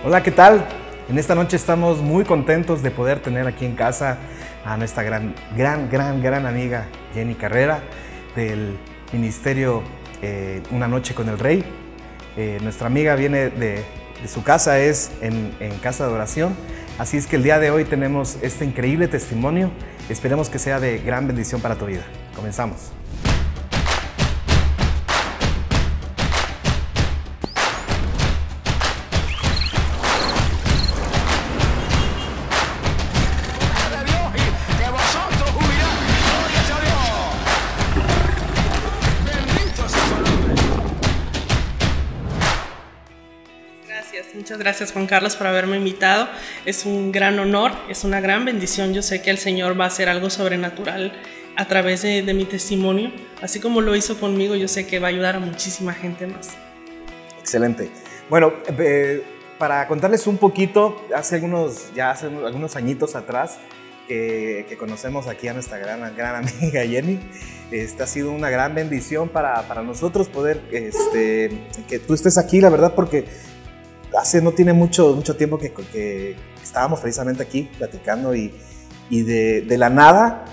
Hola, ¿qué tal? En esta noche estamos muy contentos de poder tener aquí en casa a nuestra gran amiga Jenny Carrera del Ministerio Una Noche con el Rey. Nuestra amiga viene de su casa, es en casa de oración. Así es que el día de hoy tenemos este increíble testimonio. Esperemos que sea de gran bendición para tu vida. Comenzamos. Muchas gracias, Juan Carlos, por haberme invitado. Es un gran honor, es una gran bendición. Yo sé que el Señor va a hacer algo sobrenatural a través de mi testimonio. Así como lo hizo conmigo, yo sé que va a ayudar a muchísima gente más. Excelente. Bueno, para contarles un poquito, hace algunos añitos atrás que conocemos aquí a nuestra gran amiga Jenny. Ha sido una gran bendición para nosotros poder que tú estés aquí, la verdad, porque no tiene mucho tiempo que estábamos precisamente aquí platicando y de la nada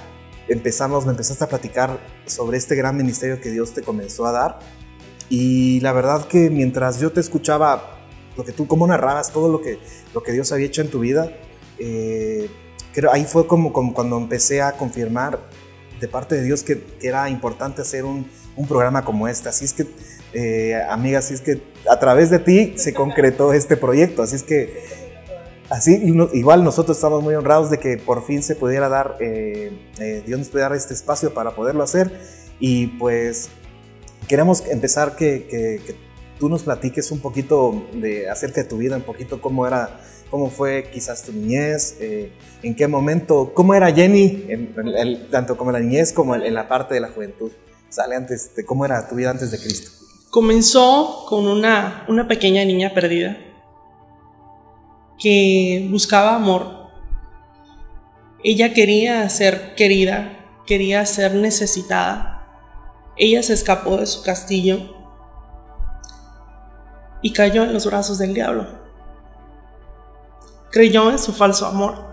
me empezaste a platicar sobre este gran ministerio que Dios te comenzó a dar. Y la verdad que mientras yo te escuchaba, cómo narrabas todo lo que Dios había hecho en tu vida, creo ahí fue como cuando empecé a confirmar de parte de Dios que era importante hacer un programa como este. Así es que amiga, así es que a través de ti se concretó este proyecto, así es que igual nosotros estamos muy honrados de que por fin se pudiera dar, Dios nos pudiera dar este espacio para poderlo hacer. Y pues queremos empezar que tú nos platiques un poquito acerca de tu vida, un poquito cómo fue quizás tu niñez, en qué momento, cómo era Jenny, tanto como en la niñez como en la parte de la juventud. ¿Cómo era tu vida antes de Cristo? Comenzó con una pequeña niña perdida que buscaba amor. Ella quería ser querida, quería ser necesitada. Ella se escapó de su castillo y cayó en los brazos del diablo. Creyó en su falso amor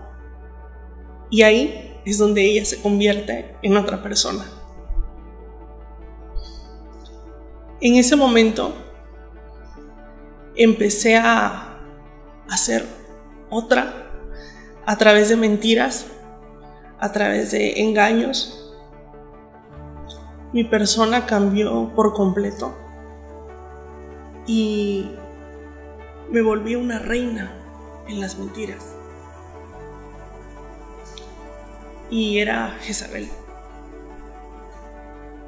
y ahí es donde ella se convierte en otra persona. En ese momento empecé a hacer otra a través de mentiras, a través de engaños. Mi persona cambió por completo y me volví una reina en las mentiras. Y era Jezabel.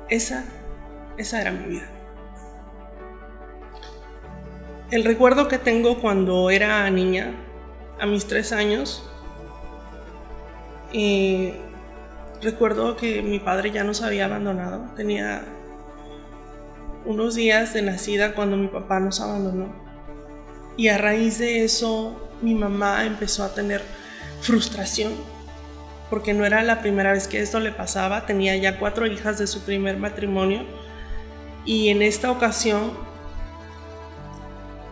Esa era mi vida. El recuerdo que tengo cuando era niña, a mis 3 años, recuerdo que mi padre ya nos había abandonado. Tenía unos días de nacida cuando mi papá nos abandonó. Y a raíz de eso, mi mamá empezó a tener frustración, porque no era la primera vez que esto le pasaba. Tenía ya 4 hijas de su primer matrimonio, y en esta ocasión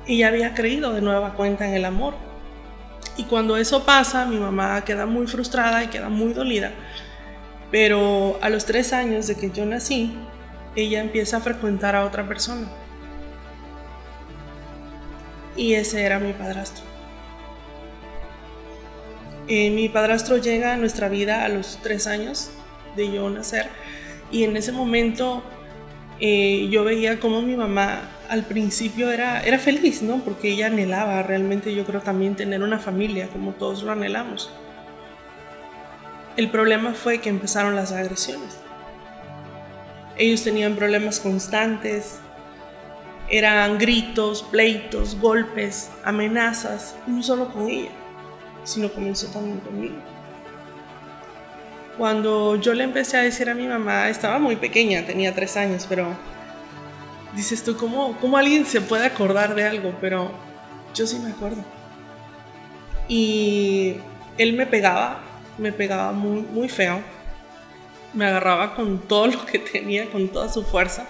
ella había creído de nueva cuenta en el amor. Y cuando eso pasa, mi mamá queda muy frustrada y queda muy dolida. Pero a los 3 años de que yo nací, ella empieza a frecuentar a otra persona. Y ese era mi padrastro. Mi padrastro llega a nuestra vida a los 3 años de yo nacer. Y en ese momento yo veía cómo mi mamá al principio era feliz, ¿no? Porque ella anhelaba realmente, yo creo, también tener una familia, como todos lo anhelamos. El problema fue que empezaron las agresiones. Ellos tenían problemas constantes, eran gritos, pleitos, golpes, amenazas, y no solo con ella, sino comenzó también conmigo. Cuando yo le empecé a decir a mi mamá, estaba muy pequeña, tenía 3 años, pero dices tú, ¿cómo alguien se puede acordar de algo? Pero yo sí me acuerdo. Y él me pegaba muy, muy feo. Me agarraba con todo lo que tenía, con toda su fuerza.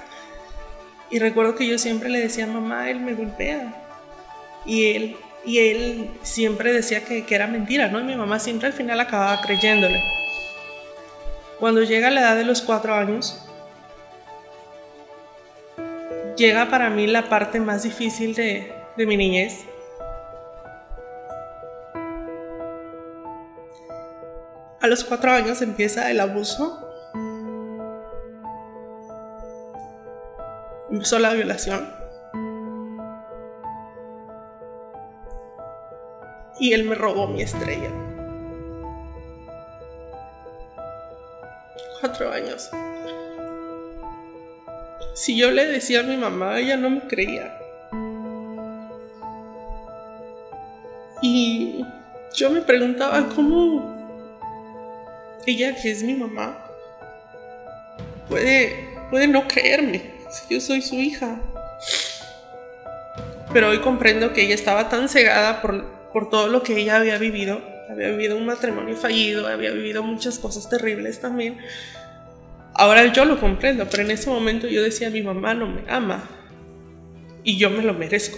Y recuerdo que yo siempre le decía, mamá, él me golpea. Y él Y él siempre decía que era mentira, ¿no? Y mi mamá siempre al final acababa creyéndole. Cuando llega a la edad de los 4 años, llega para mí la parte más difícil de mi niñez. A los 4 años empieza el abuso. Empezó la violación. Y él me robó mi estrella. 4 años. Si yo le decía a mi mamá, ella no me creía. Y yo me preguntaba cómo ella, que es mi mamá, puede no creerme si yo soy su hija. Pero hoy comprendo que ella estaba tan cegada por todo lo que ella había vivido. Había vivido un matrimonio fallido, había vivido muchas cosas terribles también. Ahora yo lo comprendo, pero en ese momento yo decía, mi mamá no me ama y yo me lo merezco.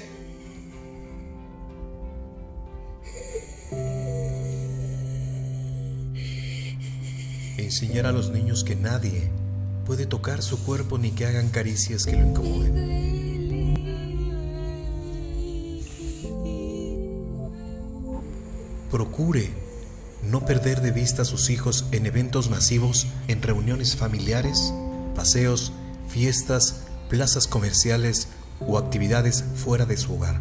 Enseñar a los niños que nadie puede tocar su cuerpo ni que hagan caricias que lo incomoden. Procure no perder de vista a sus hijos en eventos masivos, en reuniones familiares, paseos, fiestas, plazas comerciales o actividades fuera de su hogar.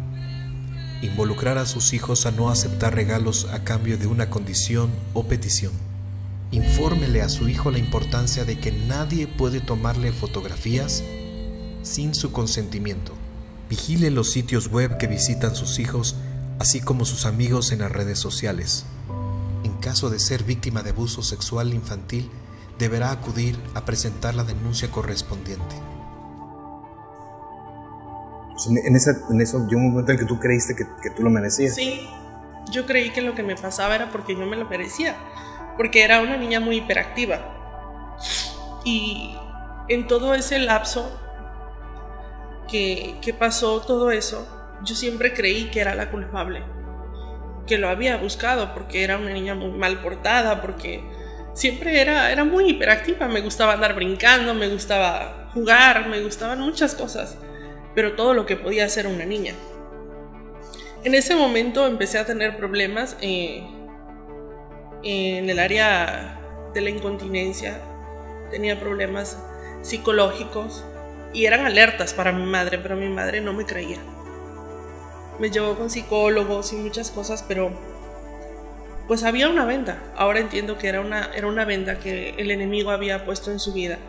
Involucrar a sus hijos a no aceptar regalos a cambio de una condición o petición. Infórmele a su hijo la importancia de que nadie puede tomarle fotografías sin su consentimiento. Vigile los sitios web que visitan sus hijos, así como sus amigos en las redes sociales. En caso de ser víctima de abuso sexual infantil, deberá acudir a presentar la denuncia correspondiente. En eso llegó un momento en que tú creíste que tú lo merecías. Sí, yo creí que lo que me pasaba era porque yo me lo merecía, porque era una niña muy hiperactiva. Y en todo ese lapso que pasó todo eso, yo siempre creí que era la culpable, que lo había buscado porque era una niña muy mal portada, porque siempre era muy hiperactiva, me gustaba andar brincando, me gustaba jugar, me gustaban muchas cosas, pero todo lo que podía hacer una niña. En ese momento empecé a tener problemas en el área de la incontinencia, tenía problemas psicológicos y eran alertas para mi madre, pero mi madre no me creía. Me llevó con psicólogos y muchas cosas, pero pues había una venda. Ahora entiendo que era una venda que el enemigo había puesto en su vida.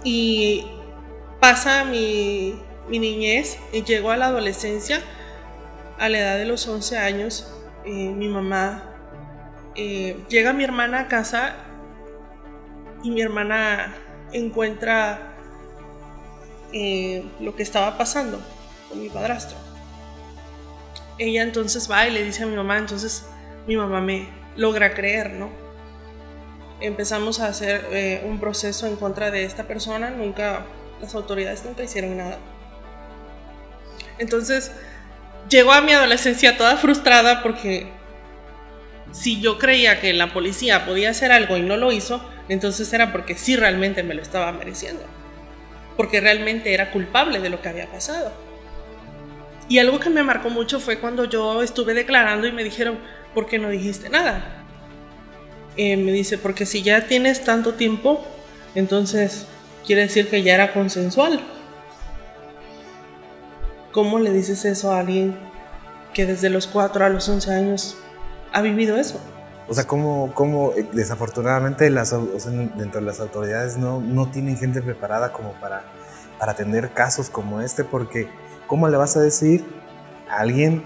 Y pasa mi niñez y llego a la adolescencia. A la edad de los 11 años, mi mamá, llega mi hermana a casa y mi hermana encuentra lo que estaba pasando con mi padrastro. Ella entonces va y le dice a mi mamá, entonces mi mamá me logra creer, ¿no? Empezamos a hacer un proceso en contra de esta persona, las autoridades nunca hicieron nada. Entonces llegó a mi adolescencia toda frustrada porque si yo creía que la policía podía hacer algo y no lo hizo, entonces era porque sí realmente me lo estaba mereciendo, porque realmente era culpable de lo que había pasado. Y algo que me marcó mucho fue cuando yo estuve declarando y me dijeron, ¿por qué no dijiste nada? Me dice, porque si ya tienes tanto tiempo, entonces quiere decir que ya era consensual. ¿Cómo le dices eso a alguien que desde los 4 a los 11 años ha vivido eso? O sea, ¿cómo desafortunadamente dentro de las autoridades no tienen gente preparada como para atender casos como este? Porque ¿cómo le vas a decir a alguien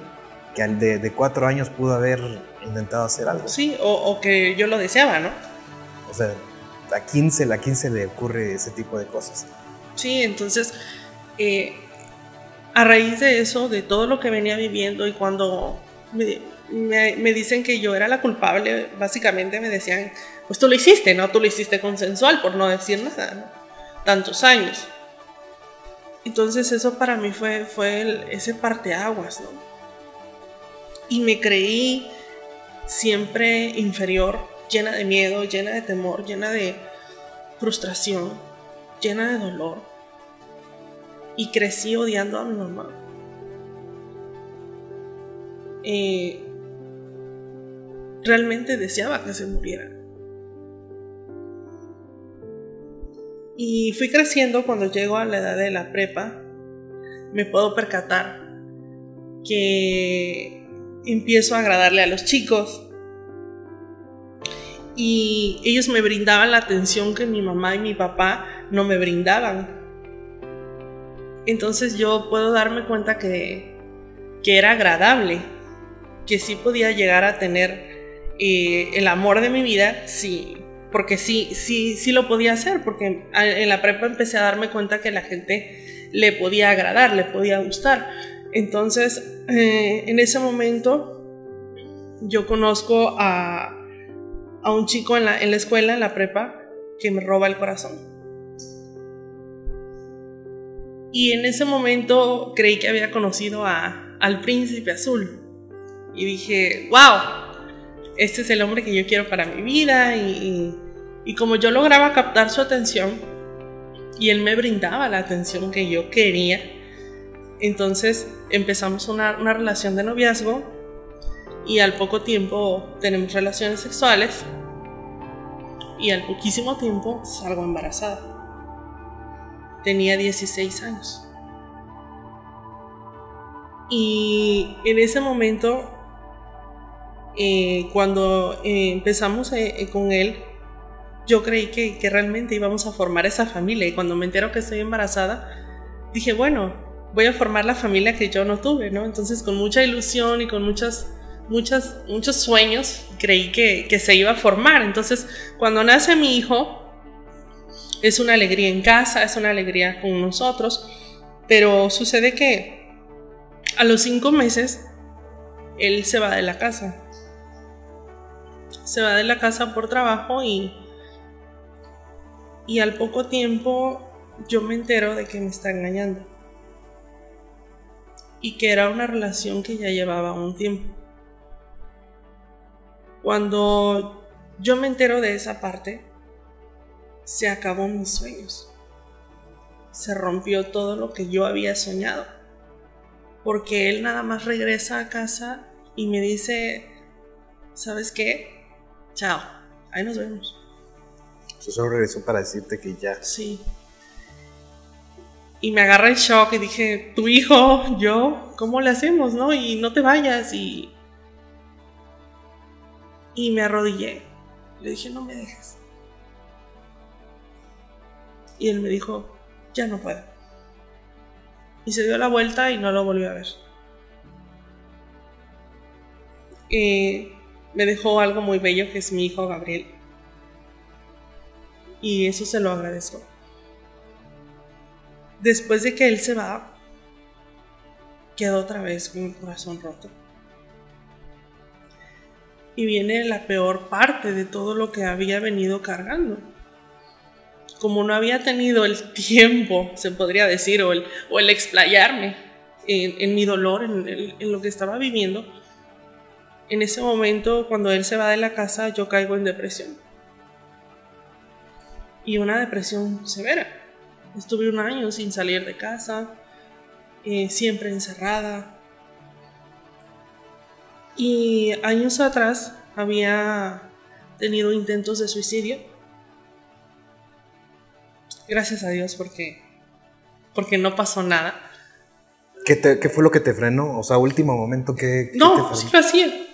que de 4 años pudo haber intentado hacer algo? Sí, o que yo lo deseaba, ¿no? O sea, a 15 le ocurre ese tipo de cosas. Sí, entonces, a raíz de eso, de todo lo que venía viviendo y cuando me dicen que yo era la culpable, básicamente me decían, pues tú lo hiciste, ¿no? Tú lo hiciste consensual, por no decir nada, ¿no? Tantos años. Entonces eso para mí fue ese parteaguas, ¿no? Y me creí siempre inferior, llena de miedo, llena de temor, llena de frustración, llena de dolor. Y crecí odiando a mi mamá. Realmente deseaba que se muriera. Y fui creciendo. Cuando llego a la edad de la prepa, me puedo percatar que empiezo a agradarle a los chicos y ellos me brindaban la atención que mi mamá y mi papá no me brindaban. Entonces yo puedo darme cuenta que era agradable, que sí podía llegar a tener el amor de mi vida, sí, porque sí lo podía hacer, porque en la prepa empecé a darme cuenta que la gente le podía agradar, le podía gustar. Entonces, en ese momento, yo conozco a un chico en la escuela, en la prepa, que me roba el corazón. Y en ese momento creí que había conocido al príncipe azul. Y dije, wow, este es el hombre que yo quiero para mi vida. Y como yo lograba captar su atención, y él me brindaba la atención que yo quería, entonces empezamos una relación de noviazgo y al poco tiempo tenemos relaciones sexuales y al poquísimo tiempo salgo embarazada. Tenía 16 años. Y en ese momento, cuando empezamos con él, yo creí que realmente íbamos a formar esa familia. Y cuando me entero que estoy embarazada, dije, bueno, voy a formar la familia que yo no tuve, ¿no? Entonces, con mucha ilusión y con muchos sueños, creí que se iba a formar. Entonces, cuando nace mi hijo, es una alegría en casa, es una alegría con nosotros, pero sucede que a los 5 meses, él se va de la casa. Se va de la casa por trabajo y al poco tiempo yo me entero de que me está engañando. Y que era una relación que ya llevaba un tiempo. Cuando yo me entero de esa parte, se acabó mis sueños. Se rompió todo lo que yo había soñado. Porque él nada más regresa a casa y me dice, ¿sabes qué? Chao, ahí nos vemos. Eso solo regresó para decirte que ya. Sí. Y me agarra el shock y dije, tu hijo, yo, ¿cómo le hacemos, no? Y no te vayas. Y me arrodillé. Le dije, no me dejes. Y él me dijo, ya no puedo. Y se dio la vuelta y no lo volvió a ver. Me dejó algo muy bello, que es mi hijo Gabriel. Y eso se lo agradezco. Después de que él se va, quedó otra vez con el corazón roto. Y viene la peor parte de todo lo que había venido cargando. Como no había tenido el tiempo, se podría decir, o el explayarme en mi dolor, en lo que estaba viviendo, en ese momento, cuando él se va de la casa, yo caigo en depresión. Y una depresión severa. Estuve 1 año sin salir de casa, siempre encerrada. Y años atrás había tenido intentos de suicidio. Gracias a Dios porque no pasó nada. ¿Qué fue lo que te frenó? O sea, último momento, ¿qué te frenó? Sí lo hacía.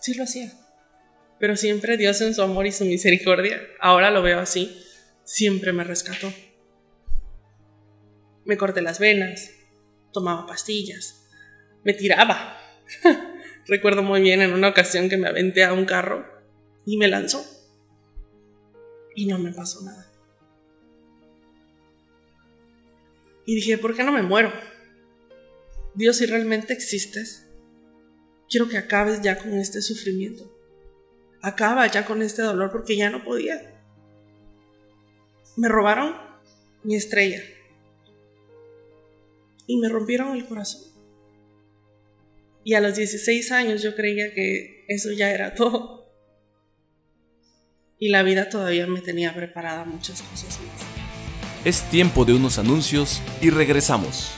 Sí lo hacía. Pero siempre Dios en su amor y su misericordia, ahora lo veo así, siempre me rescató. Me corté las venas, tomaba pastillas, me tiraba. Recuerdo muy bien en una ocasión que me aventé a un carro y me lanzó. Y no me pasó nada. Y dije, ¿por qué no me muero? Dios, si realmente existes, quiero que acabes ya con este sufrimiento. Acaba ya con este dolor porque ya no podía. Me robaron mi estrella. y me rompieron el corazón. Y a los 16 años yo creía que eso ya era todo. Y la vida todavía me tenía preparada muchas cosas más. Es tiempo de unos anuncios y regresamos.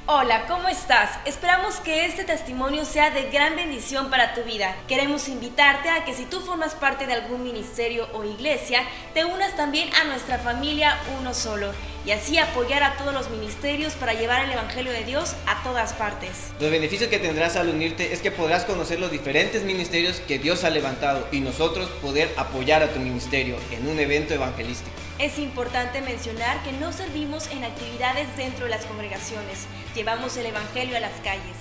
Hola, ¿cómo estás? Esperamos que este testimonio sea de gran bendición para tu vida. Queremos invitarte a que si tú formas parte de algún ministerio o iglesia, te unas también a nuestra familia Uno Solo y así apoyar a todos los ministerios para llevar el Evangelio de Dios a todas partes. Los beneficios que tendrás al unirte es que podrás conocer los diferentes ministerios que Dios ha levantado y nosotros poder apoyar a tu ministerio en un evento evangelístico. Es importante mencionar que no servimos en actividades dentro de las congregaciones, llevamos el Evangelio a las calles.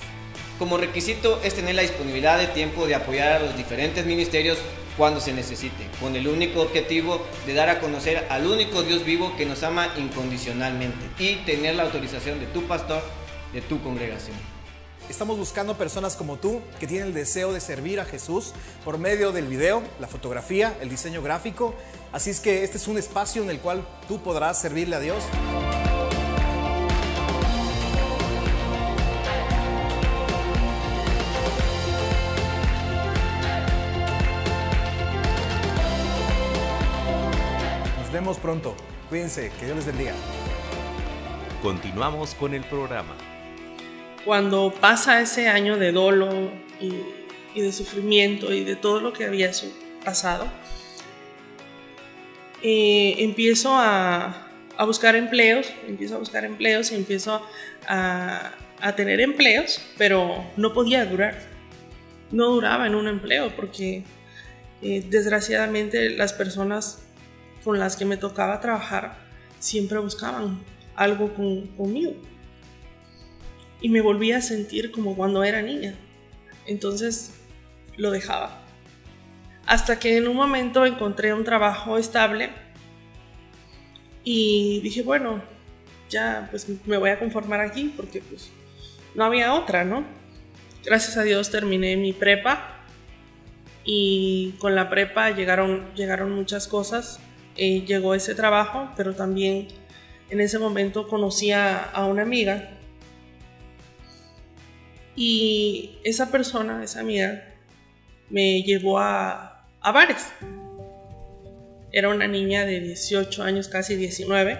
Como requisito es tener la disponibilidad de tiempo de apoyar a los diferentes ministerios cuando se necesite, con el único objetivo de dar a conocer al único Dios vivo que nos ama incondicionalmente y tener la autorización de tu pastor, de tu congregación. Estamos buscando personas como tú que tienen el deseo de servir a Jesús por medio del video, la fotografía, el diseño gráfico. Así es que este es un espacio en el cual tú podrás servirle a Dios. Nos vemos pronto. Cuídense, que Dios les bendiga. Continuamos con el programa. Cuando pasa ese año de dolo y de sufrimiento y de todo lo que había pasado, empiezo a buscar empleos, y empiezo a tener empleos, pero no podía durar. No duraba en un empleo porque desgraciadamente las personas con las que me tocaba trabajar siempre buscaban algo conmigo. Y me volví a sentir como cuando era niña. Entonces lo dejaba. Hasta que en un momento encontré un trabajo estable y dije, bueno, ya pues me voy a conformar aquí porque pues no había otra, ¿no? Gracias a Dios terminé mi prepa y con la prepa llegaron muchas cosas. Llegó ese trabajo, pero también en ese momento conocí a una amiga. Y esa persona, esa amiga, me llevó a bares. Era una niña de 18 años, casi 19.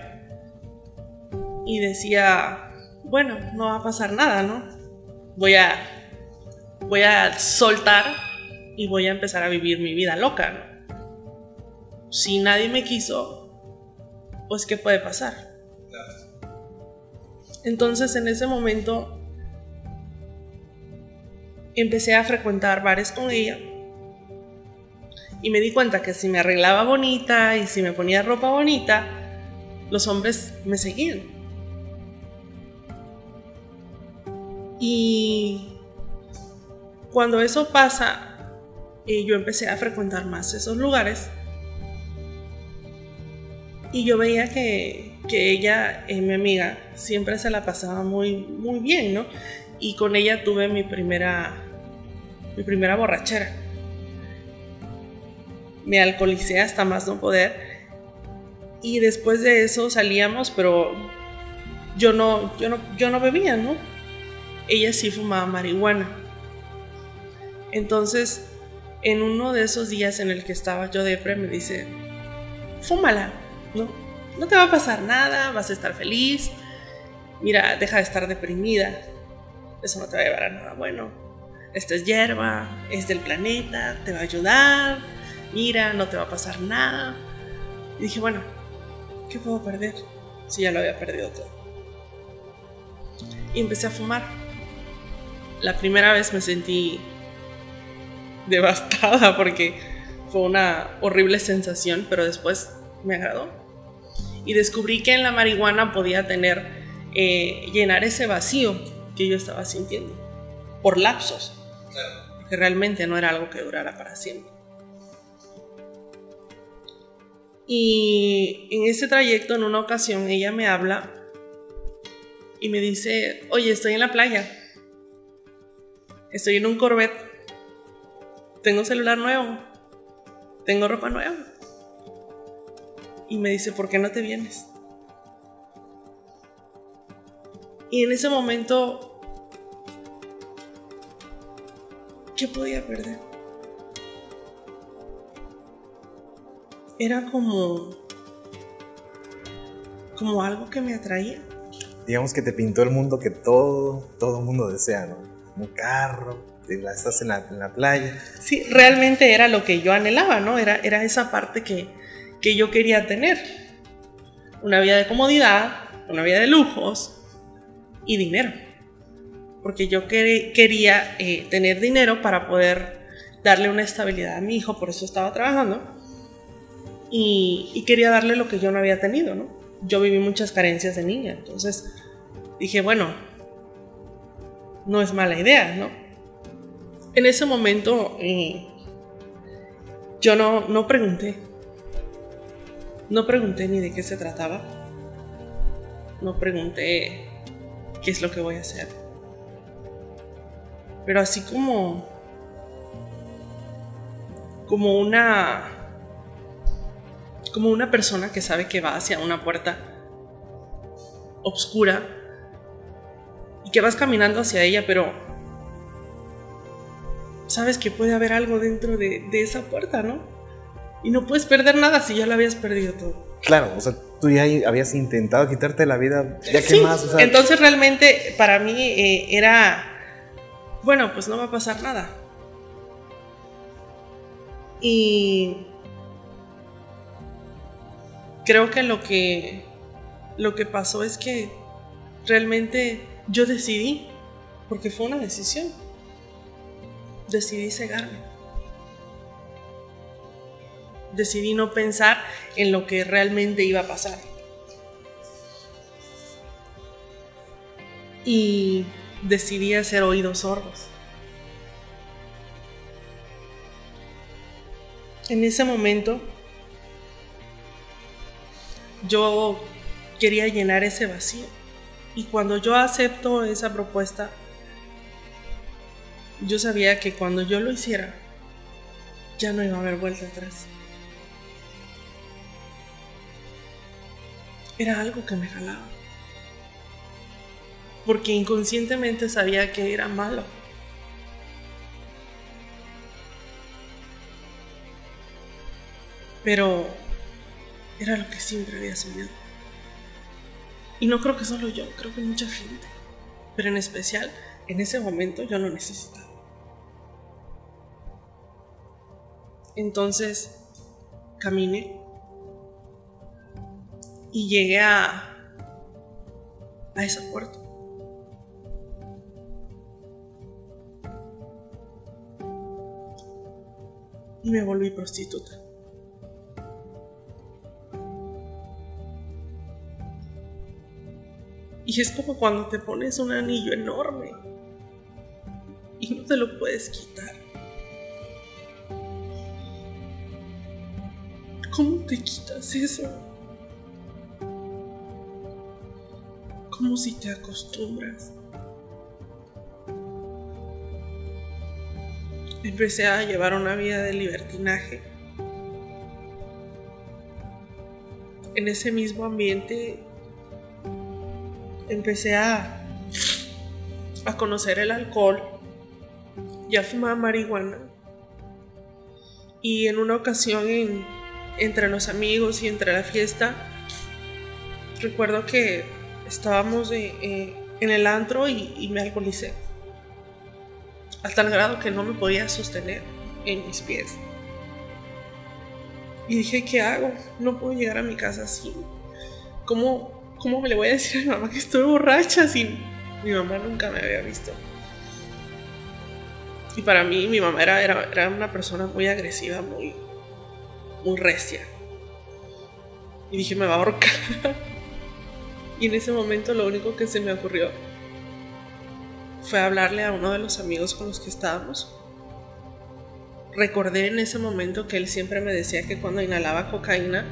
Y decía, bueno, no va a pasar nada, ¿no? Voy a soltar y voy a empezar a vivir mi vida loca, ¿no? Si nadie me quiso, pues ¿qué puede pasar? Entonces en ese momento empecé a frecuentar bares con ella y me di cuenta que si me arreglaba bonita y si me ponía ropa bonita, los hombres me seguían. Y cuando eso pasa, yo empecé a frecuentar más esos lugares y yo veía que ella, mi amiga, siempre se la pasaba muy, muy bien, ¿no? Y con ella tuve mi primera borrachera. Me alcoholicé hasta más no poder. Y después de eso salíamos, pero yo no bebía, ¿no? Ella sí fumaba marihuana. Entonces, en uno de esos días en el que estaba yo depre, me dice, fúmala, ¿no? No te va a pasar nada, vas a estar feliz. Mira, deja de estar deprimida. Eso no te va a llevar a nada bueno. Esta es hierba, es del planeta, te va a ayudar. Mira, no te va a pasar nada. Y dije, bueno, ¿qué puedo perder? Si ya lo había perdido todo. Y empecé a fumar. La primera vez me sentí devastada porque fue una horrible sensación, pero después me agradó. Y descubrí que en la marihuana podía llenar ese vacío que yo estaba sintiendo por lapsos, porque realmente no era algo que durara para siempre. Y en ese trayecto, en una ocasión, ella me habla y me dice, oye, estoy en la playa, estoy en un Corvette, tengo celular nuevo, tengo ropa nueva. Y me dice, ¿por qué no te vienes? Y en ese momento, ¿qué podía perder? Era como algo que me atraía. Digamos que te pintó el mundo que todo el mundo desea, ¿no? Un carro, estás en la playa. Sí, realmente era lo que yo anhelaba, ¿no? Era esa parte que yo quería tener. Una vida de comodidad, una vida de lujos y dinero. Porque yo quería tener dinero para poder darle una estabilidad a mi hijo, por eso estaba trabajando. Y quería darle lo que yo no había tenido, ¿no? Yo viví muchas carencias de niña, entonces dije, bueno, no es mala idea, ¿no? En ese momento yo no pregunté ni de qué se trataba, no pregunté qué es lo que voy a hacer, pero así como una persona que sabe que va hacia una puerta oscura y que vas caminando hacia ella, pero sabes que puede haber algo dentro de esa puerta, ¿no? Y no puedes perder nada si ya lo habías perdido todo. Claro, o sea, tú ya habías intentado quitarte la vida, ya sí, que más, o sea... Entonces realmente para mí era, bueno, pues no va a pasar nada. Y creo que lo que pasó es que realmente yo decidí, porque fue una decisión, decidí cegarme. Decidí no pensar en lo que realmente iba a pasar. Y decidí hacer oídos sordos. En ese momento yo quería llenar ese vacío. Y cuando yo acepto esa propuesta, yo sabía que cuando yo lo hiciera, ya no iba a haber vuelta atrás. Era algo que me jalaba. Porque inconscientemente sabía que era malo. Pero era lo que siempre había soñado. Y no creo que solo yo, creo que mucha gente. Pero en especial, en ese momento yo lo necesitaba. Entonces, caminé y llegué a esa puerta. Y me volví prostituta. Y es como cuando te pones un anillo enorme y no te lo puedes quitar. ¿Cómo te quitas eso? Como si te acostumbras. Empecé a llevar una vida de libertinaje. En ese mismo ambiente empecé a conocer el alcohol y a fumar marihuana. Y en una ocasión entre los amigos y entre la fiesta, recuerdo que estábamos en el antro y me alcoholicé. Hasta el grado que no me podía sostener en mis pies. Y dije, ¿qué hago? No puedo llegar a mi casa así. ¿Cómo me le voy a decir a mi mamá que estoy borracha si mi mamá nunca me había visto? Y para mí, mi mamá era una persona muy agresiva, muy recia. Y dije, me va a ahorcar. Y en ese momento lo único que se me ocurrió fue hablarle a uno de los amigos con los que estábamos. Recordé en ese momento que él siempre me decía que cuando inhalaba cocaína,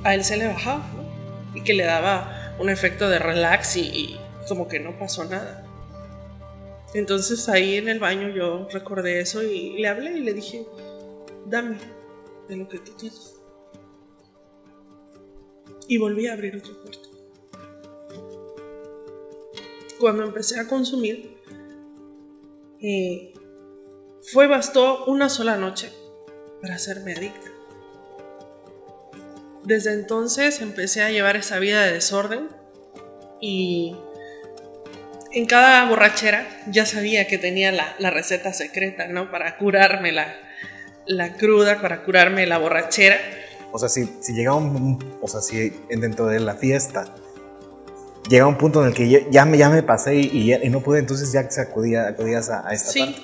a él se le bajaba, ¿no? Y que le daba un efecto de relax y como que no pasó nada. Entonces ahí en el baño yo recordé eso y le hablé y le dije, dame de lo que tú tienes. Y volví a abrir otro cuarto. cuando empecé a consumir, bastó una sola noche para hacerme adicta. Desde entonces empecé a llevar esa vida de desorden y en cada borrachera ya sabía que tenía la receta secreta, ¿no? Para curarme la cruda, para curarme la borrachera. O sea, si llegaba si dentro de la fiesta llegaba un punto en el que ya me pasé y no pude, entonces ya acudías a esta parte.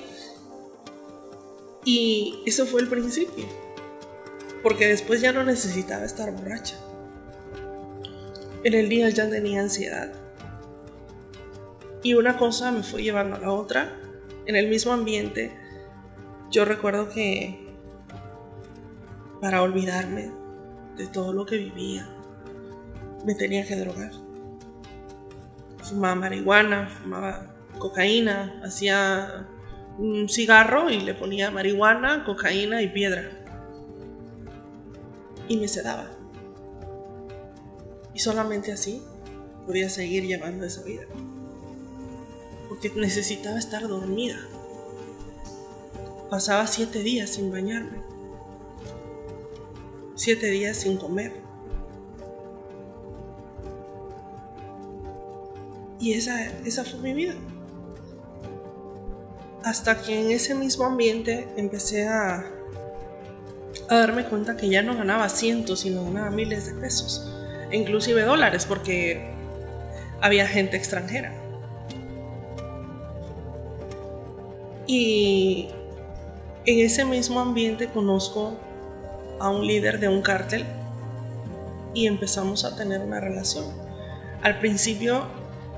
Y eso fue el principio, porque después ya no necesitaba estar borracha. En el día ya tenía ansiedad. Y una cosa me fue llevando a la otra. En el mismo ambiente, yo recuerdo que para olvidarme de todo lo que vivía, me tenía que drogar. Fumaba marihuana, fumaba cocaína, hacía un cigarro y le ponía marihuana, cocaína y piedra. Y me sedaba. Y solamente así podía seguir llevando esa vida. Porque necesitaba estar dormida. Pasaba 7 días sin bañarme. 7 días sin comer. Y esa fue mi vida. Hasta que en ese mismo ambiente empecé a darme cuenta que ya no ganaba cientos, sino ganaba miles de pesos. E inclusive dólares, porque había gente extranjera. Y en ese mismo ambiente conozco a un líder de un cártel y empezamos a tener una relación. Al principio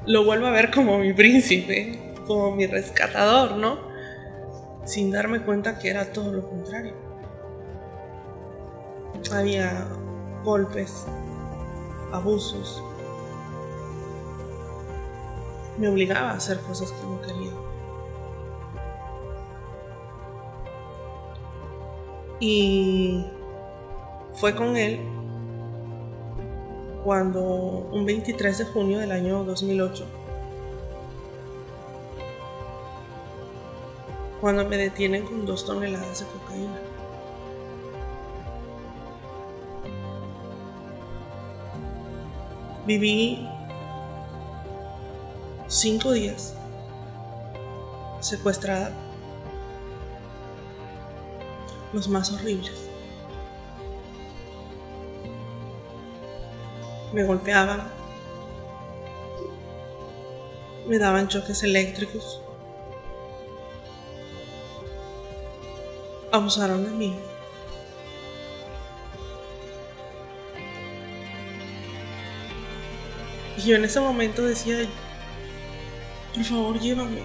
lo vuelvo a ver como mi príncipe, como mi rescatador, ¿no? Sin darme cuenta que era todo lo contrario. Había golpes, abusos. Me obligaba a hacer cosas que no quería. Y fue con él cuando un 23 de junio del año 2008, cuando me detienen con 2 toneladas de cocaína. Viví 5 días secuestrada, los más horribles. Me golpeaban, me daban choques eléctricos, abusaron de mí. Y yo en ese momento decía, por favor, llévame.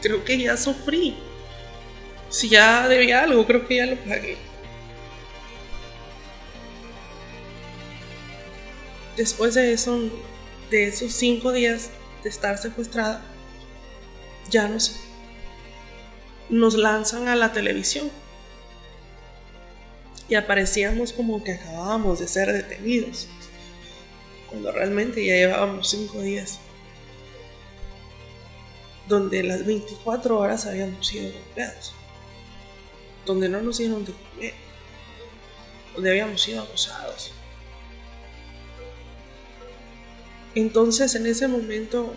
Creo que ya sufrí. Si ya debía algo, creo que ya lo pagué. Después de eso, de esos 5 días de estar secuestrada, ya nos lanzan a la televisión. Y aparecíamos como que acabábamos de ser detenidos, cuando realmente ya llevábamos 5 días, donde las 24 horas habíamos sido golpeados, donde no nos dieron de comer, donde habíamos sido abusados. Entonces, en ese momento,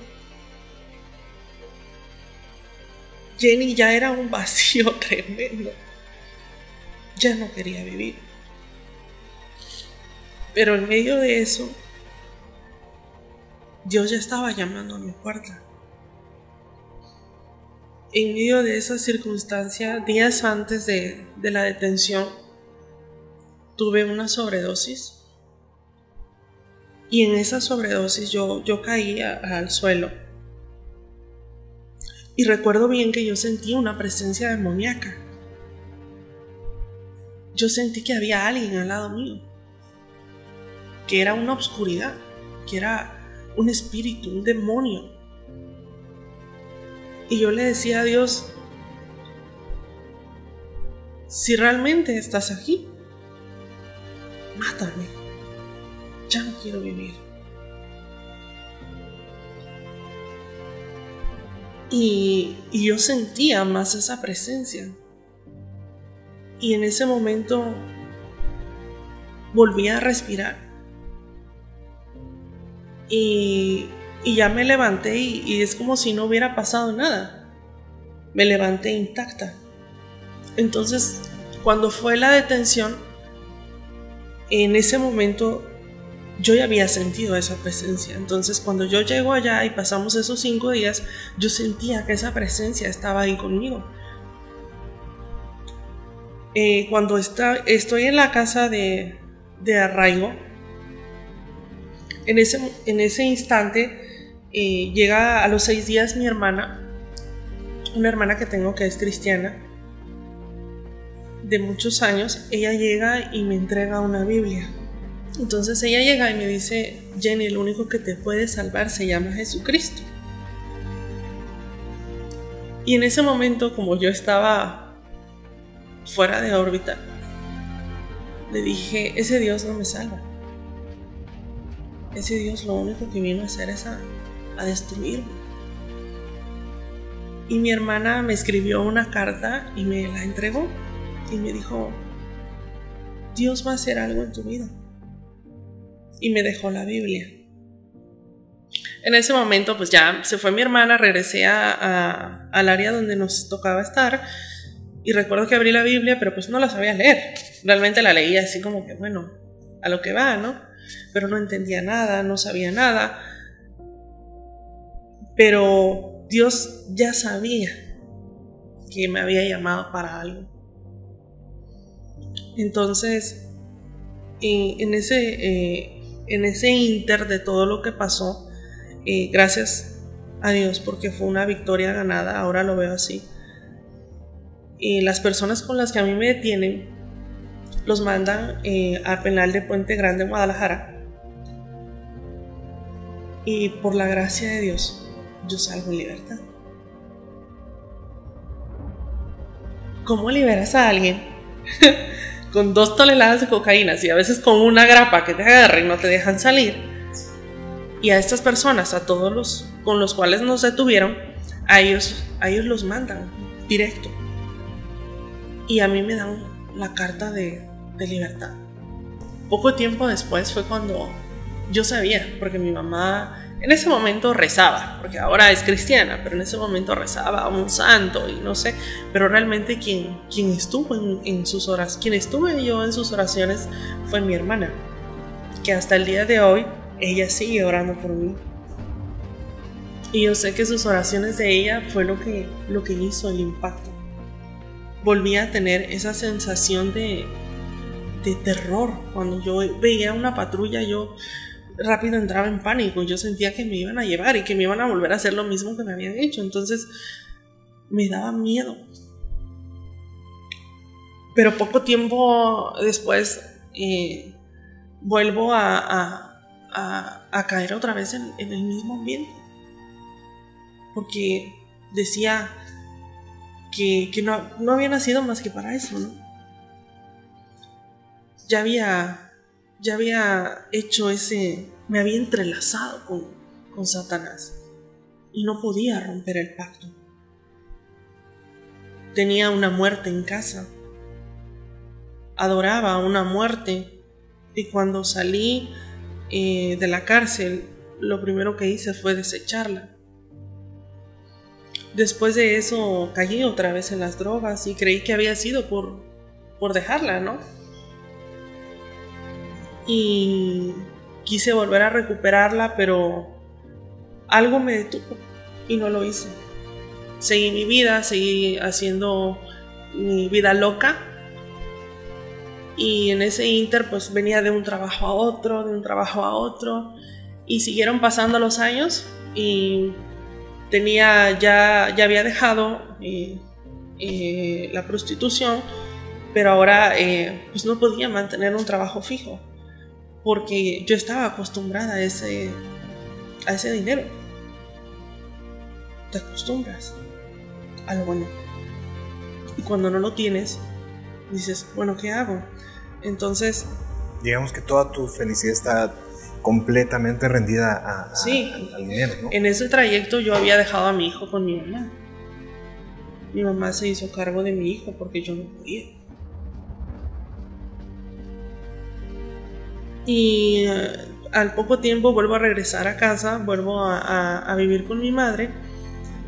Jenny ya era un vacío tremendo. Ya no quería vivir. Pero en medio de eso, Dios ya estaba llamando a mi puerta. En medio de esa circunstancia, días antes de la detención, tuve una sobredosis. Y en esa sobredosis yo caí al suelo. Y recuerdo bien que yo sentí una presencia demoníaca. Yo sentí que había alguien al lado mío, que era una oscuridad, que era un espíritu, un demonio. Y yo le decía a Dios, si realmente estás aquí, mátame, ya no quiero vivir. Y yo sentía más esa presencia. Y en ese momento volví a respirar. Y ya me levanté y es como si no hubiera pasado nada. Me levanté intacta. Entonces, cuando fue la detención, en ese momento yo ya había sentido esa presencia. Entonces, cuando yo llego allá y pasamos esos 5 días, yo sentía que esa presencia estaba ahí conmigo. Cuando estoy en la casa de arraigo, en ese instante llega a los 6 días mi hermana, una hermana que tengo que es cristiana de muchos años. Ella llega y me entrega una Biblia. Entonces ella llega y me dice: Jenny, el único que te puede salvar se llama Jesucristo. Y en ese momento, como yo estaba fuera de órbita, le dije: ese Dios no me salva. Ese Dios lo único que vino a hacer es a destruirme. Y mi hermana me escribió una carta y me la entregó y me dijo: Dios va a hacer algo en tu vida. Y me dejó la Biblia. En ese momento pues ya se fue mi hermana, regresé al área donde nos tocaba estar y recuerdo que abrí la Biblia, pero pues no la sabía leer. Realmente la leía así como que bueno, a lo que va, ¿no? Pero no entendía nada, no sabía nada. Pero Dios ya sabía que me había llamado para algo. Entonces, en ese inter de todo lo que pasó, gracias a Dios porque fue una victoria ganada, ahora lo veo así. Las personas con las que a mí me detienen los mandan al penal de Puente Grande, Guadalajara, y por la gracia de Dios yo salgo en libertad. ¿Cómo liberas a alguien con 2 toneladas de cocaína y a veces con una grapa que te agarra y no te dejan salir? Y a estas personas, a todos los con los cuales nos detuvieron, a ellos los mandan directo. Y a mí me dan la carta de libertad. Poco tiempo después fue cuando yo sabía, porque mi mamá en ese momento rezaba, porque ahora es cristiana, pero en ese momento rezaba a un santo y no sé, pero realmente quien estuvo en sus oraciones, quien estuve yo en sus oraciones fue mi hermana, que hasta el día de hoy ella sigue orando por mí. Y yo sé que sus oraciones de ella fue lo que hizo el impacto. Volví a tener esa sensación de terror. Cuando yo veía una patrulla, yo rápido entraba en pánico. Yo sentía que me iban a llevar y que me iban a volver a hacer lo mismo que me habían hecho. Entonces me daba miedo. Pero poco tiempo después vuelvo a caer otra vez en el mismo ambiente. Porque decía que no había nacido más que para eso, ¿no? Ya había hecho me había entrelazado con Satanás y no podía romper el pacto. Tenía una muerte en casa, adoraba a una muerte, y cuando salí de la cárcel, lo primero que hice fue desecharla. Después de eso caí otra vez en las drogas y creí que había sido por dejarla, ¿no? Y quise volver a recuperarla, pero algo me detuvo y no lo hice. Seguí mi vida, seguí haciendo mi vida loca, y en ese inter pues venía de un trabajo a otro, y siguieron pasando los años y ya había dejado la prostitución, pero ahora pues no podía mantener un trabajo fijo porque yo estaba acostumbrada a ese dinero. Te acostumbras a lo bueno, y cuando no lo tienes dices, bueno, ¿qué hago? Entonces digamos que toda tu felicidad está completamente rendida Sí. al dinero, ¿no? En ese trayecto yo había dejado a mi hijo con mi mamá. Mi mamá se hizo cargo de mi hijo porque yo no podía. Y al poco tiempo vuelvo a regresar a casa, vuelvo a vivir con mi madre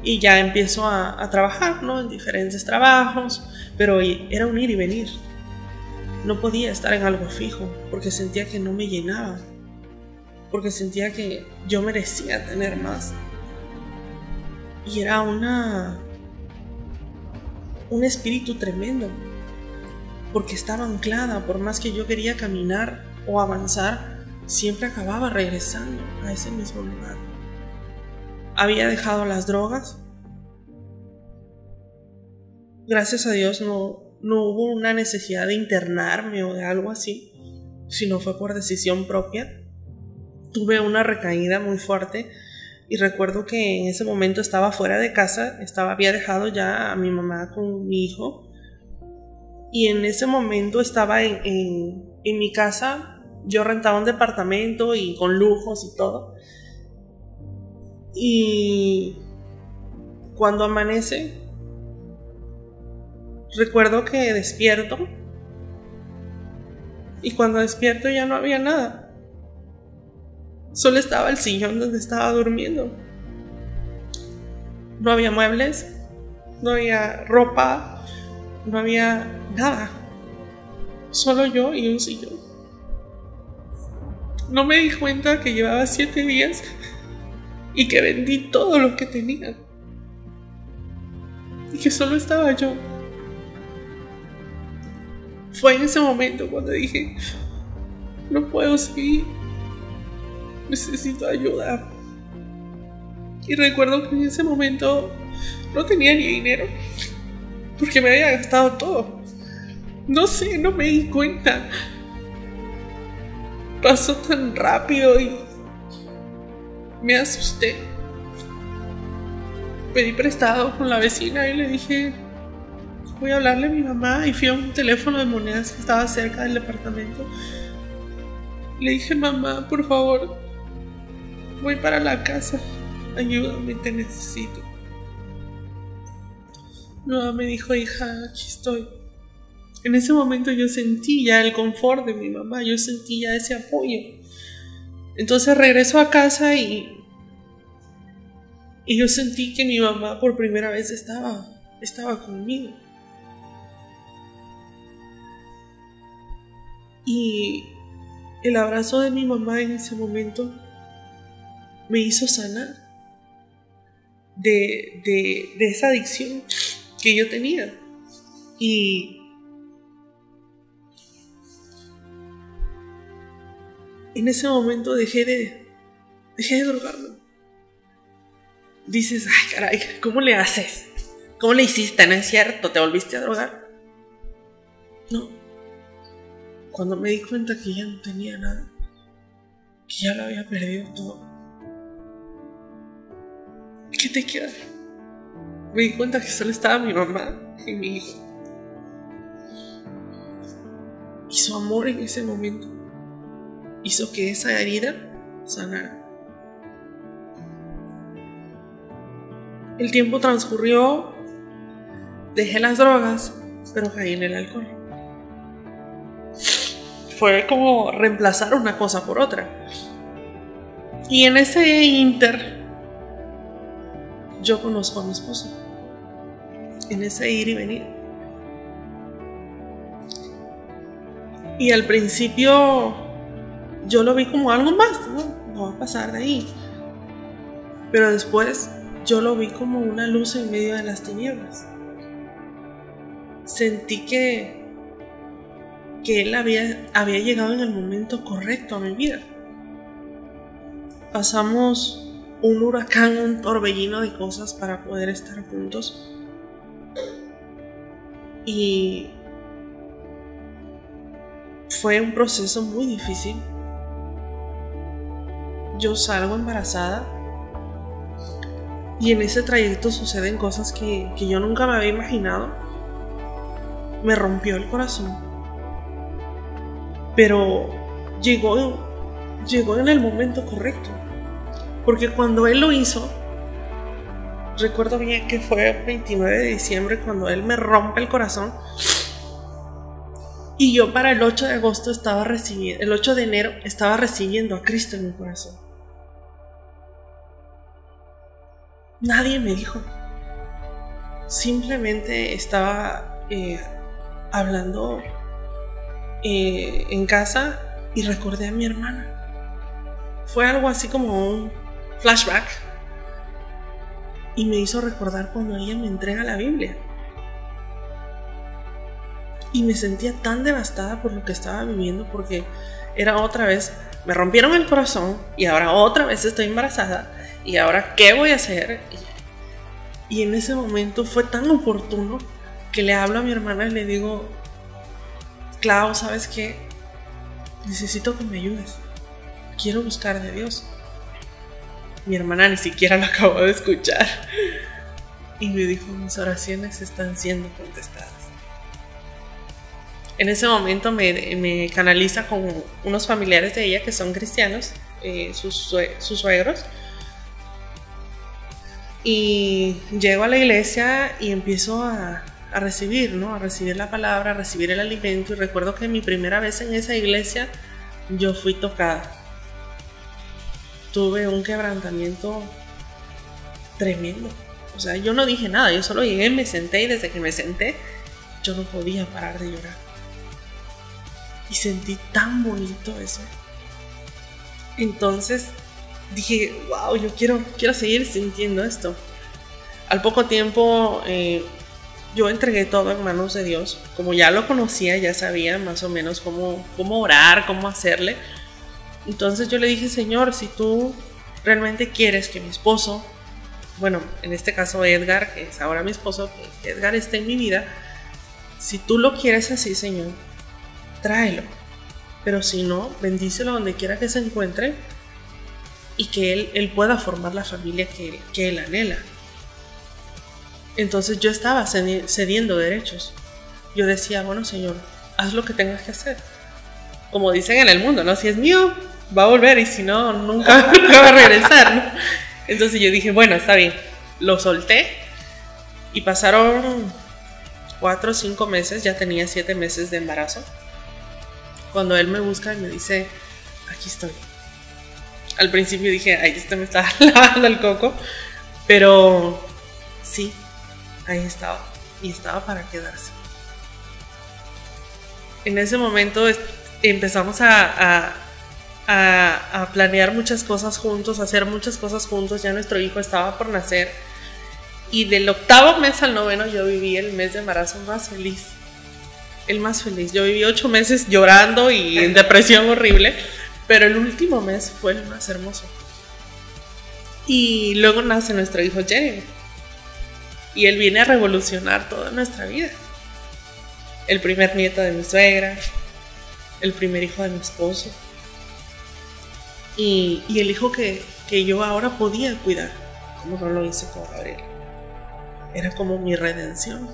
y ya empiezo a trabajar, ¿no? En diferentes trabajos, pero era un ir y venir. No podía estar en algo fijo porque sentía que no me llenaba, porque sentía que yo merecía tener más. Y era un espíritu tremendo, porque estaba anclada. Por más que yo quería caminar o avanzar, siempre acababa regresando a ese mismo lugar. Había dejado las drogas. Gracias a Dios no hubo una necesidad de internarme o de algo así, sino fue por decisión propia. Tuve una recaída muy fuerte y recuerdo que en ese momento estaba fuera de casa, había dejado ya a mi mamá con mi hijo, y en ese momento estaba en mi casa. Yo rentaba un departamento y con lujos y todo, y cuando amanece recuerdo que despierto, y cuando despierto ya no había nada. Solo estaba el sillón donde estaba durmiendo. No había muebles, no había ropa, no había nada. Solo yo y un sillón. No me di cuenta que llevaba 7 días y que vendí todo lo que tenía. Y que solo estaba yo. Fue en ese momento cuando dije, no puedo seguir. Necesito ayuda. Y recuerdo que en ese momento no tenía ni dinero, porque me había gastado todo. No sé, no me di cuenta. Pasó tan rápido y me asusté. Pedí prestado con la vecina y le dije, voy a hablarle a mi mamá, y fui a un teléfono de monedas que estaba cerca del departamento. Le dije, mamá, por favor, voy para la casa, ayúdame, te necesito. Mi mamá me dijo, hija, aquí estoy. En ese momento yo sentí ya el confort de mi mamá, yo sentí ya ese apoyo. Entonces regreso a casa y yo sentí que mi mamá por primera vez estaba conmigo. Y el abrazo de mi mamá en ese momento me hizo sanar de esa adicción que yo tenía. Y en ese momento dejé de drogarme. Dices, ay caray, ¿cómo le haces? ¿Cómo le hiciste? ¿No es cierto? ¿Te volviste a drogar? No. Cuando me di cuenta que ya no tenía nada, que ya lo había perdido todo, ¿qué te queda? Me di cuenta que solo estaba mi mamá y mi hijo. Y su amor en ese momento hizo que esa herida sanara. El tiempo transcurrió, dejé las drogas, pero caí en el alcohol. Fue como reemplazar una cosa por otra. Y en ese inter, yo conozco a mi esposo. En ese ir y venir. Y al principio yo lo vi como algo más, no va a pasar de ahí. Pero después yo lo vi como una luz en medio de las tinieblas. Sentí que él había llegado en el momento correcto a mi vida. Pasamos un huracán, un torbellino de cosas para poder estar juntos. Y fue un proceso muy difícil. Yo salgo embarazada y en ese trayecto suceden cosas que yo nunca me había imaginado. Me rompió el corazón. Pero llegó llegó en el momento correcto. Porque cuando Él lo hizo, recuerdo bien que fue el 29 de diciembre cuando Él me rompe el corazón. Y yo para el 8 de agosto el 8 de enero estaba recibiendo a Cristo en mi corazón. Nadie me dijo. Simplemente estaba hablando en casa y recordé a mi hermana. Fue algo así como un flashback y me hizo recordar cuando ella me entrega la Biblia. Y me sentía tan devastada por lo que estaba viviendo, porque era otra vez, me rompieron el corazón y ahora otra vez estoy embarazada y ahora ¿qué voy a hacer? Y en ese momento fue tan oportuno que le hablo a mi hermana y le digo: Clau, ¿sabes qué? Necesito que me ayudes. Quiero buscar de Dios. Mi hermana ni siquiera lo acabó de escuchar y me dijo: mis oraciones están siendo contestadas. En ese momento me canaliza con unos familiares de ella que son cristianos, sus suegros. Y llego a la iglesia y empiezo a recibir, ¿no? A recibir la palabra, a recibir el alimento. Y recuerdo que mi primera vez en esa iglesia yo fui tocada. Tuve un quebrantamiento tremendo. O sea, yo no dije nada, yo solo llegué, me senté y desde que me senté yo no podía parar de llorar. Y sentí tan bonito eso. Entonces dije: wow, yo quiero seguir sintiendo esto. Al poco tiempo yo entregué todo en manos de Dios. Como ya lo conocía, ya sabía más o menos cómo orar, cómo hacerle. Entonces yo le dije: Señor, si tú realmente quieres que mi esposo, bueno, en este caso Edgar, que es ahora mi esposo, que Edgar esté en mi vida, si tú lo quieres así, Señor, tráelo. Pero si no, bendícelo donde quiera que se encuentre y que él pueda formar la familia que él anhela. Entonces yo estaba cediendo derechos. Yo decía: bueno, Señor, haz lo que tengas que hacer. Como dicen en el mundo, ¿no? Si es mío, va a volver, y si no, nunca va a regresar, ¿no? Entonces yo dije: bueno, está bien. Lo solté y pasaron 4 o 5 meses, ya tenía 7 meses de embarazo, cuando él me busca y me dice: aquí estoy. Al principio dije: ay, este me está lavando el coco, pero sí, ahí estaba, y estaba para quedarse. En ese momento empezamos a planear muchas cosas juntos, a hacer muchas cosas juntos. Ya nuestro hijo estaba por nacer, y del 8º mes al 9º yo viví el mes de embarazo más feliz. El más feliz. Yo viví 8 meses llorando y en depresión horrible, pero el último mes fue el más hermoso. Y luego nace nuestro hijo Jeremy, y él viene a revolucionar toda nuestra vida. El primer nieto de mi suegra, el primer hijo de mi esposo, y el hijo que yo ahora podía cuidar, como no lo hice con Gabriel. Era como mi redención.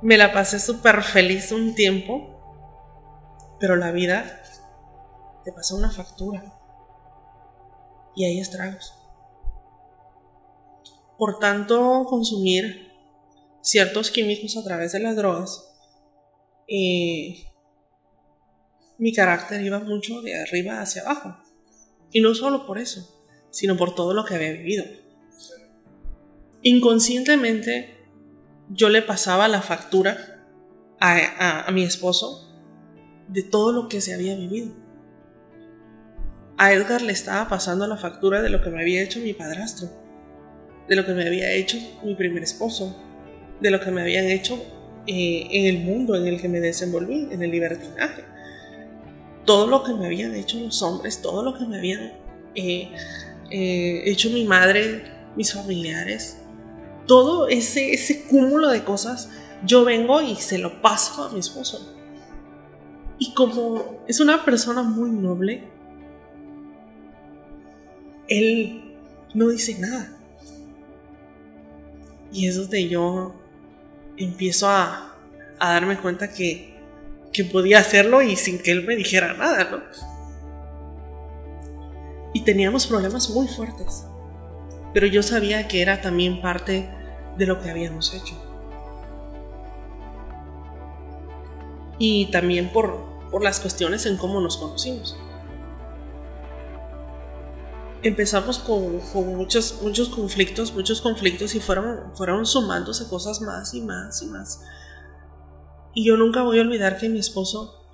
Me la pasé súper feliz un tiempo, pero la vida te pasa una factura y hay estragos. Por tanto consumir ciertos químicos a través de las drogas, mi carácter iba mucho de arriba hacia abajo. Y no solo por eso, sino por todo lo que había vivido. Inconscientemente yo le pasaba la factura a mi esposo de todo lo que se había vivido. A Edgar le estaba pasando la factura de lo que me había hecho mi padrastro, de lo que me había hecho mi primer esposo, de lo que me habían hecho en el mundo en el que me desenvolví, en el libertinaje. Todo lo que me habían hecho los hombres, todo lo que me habían hecho mi madre, mis familiares, todo ese cúmulo de cosas, yo vengo y se lo paso a mi esposo. Y como es una persona muy noble, él no dice nada. Y es donde yo empiezo a darme cuenta que que podía hacerlo y sin que él me dijera nada, ¿no? Y teníamos problemas muy fuertes, pero yo sabía que era también parte de lo que habíamos hecho. Y también por las cuestiones en cómo nos conocimos. Empezamos con muchos conflictos y fueron sumándose cosas más y más y más. Y yo nunca voy a olvidar que mi esposo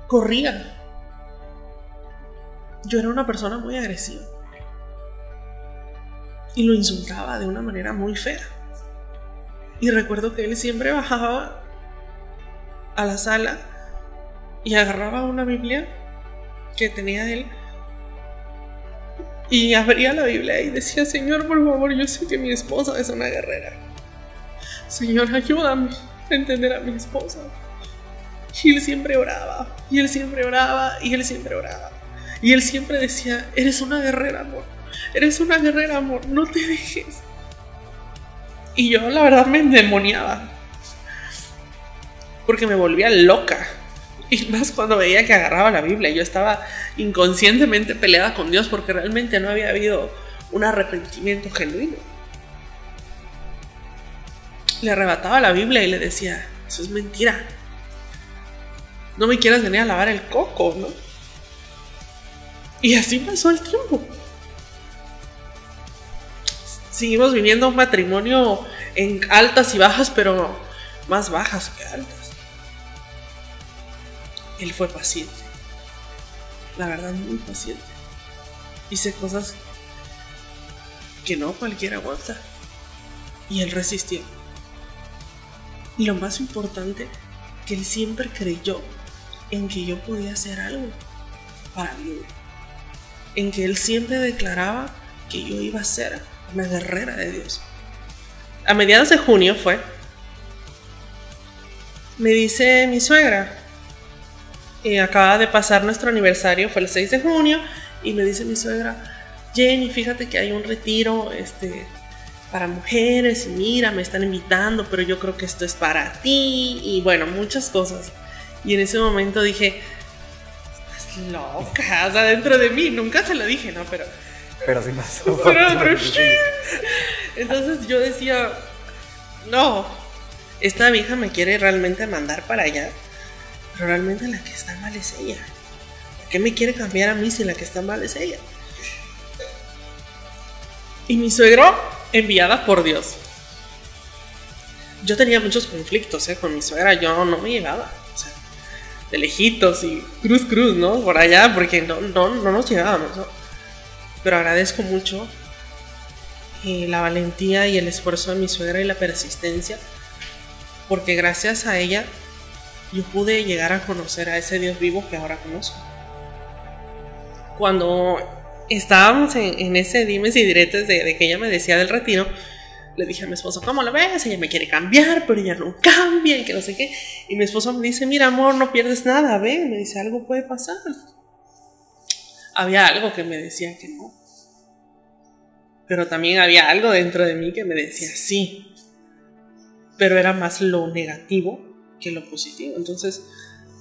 corría. Yo era una persona muy agresiva y lo insultaba de una manera muy fea. Y recuerdo que él siempre bajaba a la sala y agarraba una Biblia que tenía él y abría la Biblia y decía: Señor, por favor, yo sé que mi esposa es una guerrera. Señor, ayúdame a entender a mi esposa. Y él siempre oraba, y él siempre oraba, y él siempre oraba. Y él siempre decía: eres una guerrera, amor. Eres una guerrera, amor. No te dejes. Y yo, la verdad, me endemoniaba. Porque me volvía loca. Y más cuando veía que agarraba la Biblia. Yo estaba inconscientemente peleada con Dios porque realmente no había habido un arrepentimiento genuino. Le arrebataba la Biblia y le decía: eso es mentira. No me quieras venir a lavar el coco, ¿no? Y así pasó el tiempo. Seguimos viviendo un matrimonio en altas y bajas, pero más bajas que altas. Él fue paciente. La verdad, muy paciente. Hice cosas que no cualquiera aguanta. Y él resistió. Y lo más importante, que él siempre creyó en que yo podía hacer algo para mí. En que él siempre declaraba que yo iba a ser una guerrera de Dios. A mediados de junio fue. Me dice mi suegra, acaba de pasar nuestro aniversario, fue el 6 de junio, y me dice mi suegra: Jenny, fíjate que hay un retiro para mujeres, y mira, me están invitando, pero yo creo que esto es para ti, y bueno, muchas cosas. Y en ese momento dije: estás loca, o sea, dentro de mí, nunca se lo dije, ¿no? Pero sí pasó. Pero entonces yo decía: no, esta vieja me quiere realmente mandar para allá, pero realmente la que está mal es ella. ¿Por qué me quiere cambiar a mí si la que está mal es ella? Y mi suegro, enviada por Dios. Yo tenía muchos conflictos con mi suegra, yo no me llevaba, o sea, de lejitos y cruz, ¿no? Por allá, porque no nos llevábamos, ¿no? Pero agradezco mucho la valentía y el esfuerzo de mi suegra y la persistencia, porque gracias a ella yo pude llegar a conocer a ese Dios vivo que ahora conozco. Cuando estábamos en ese dimes y diretes de que ella me decía del retiro, le dije a mi esposo: ¿cómo lo ves? Ella me quiere cambiar, pero ella no cambia y que no sé qué. Y mi esposo me dice: mira, amor, no pierdes nada, ve. Me dice: algo puede pasar. Había algo que me decía que no, pero también había algo dentro de mí que me decía sí, pero era más lo negativo que lo positivo. Entonces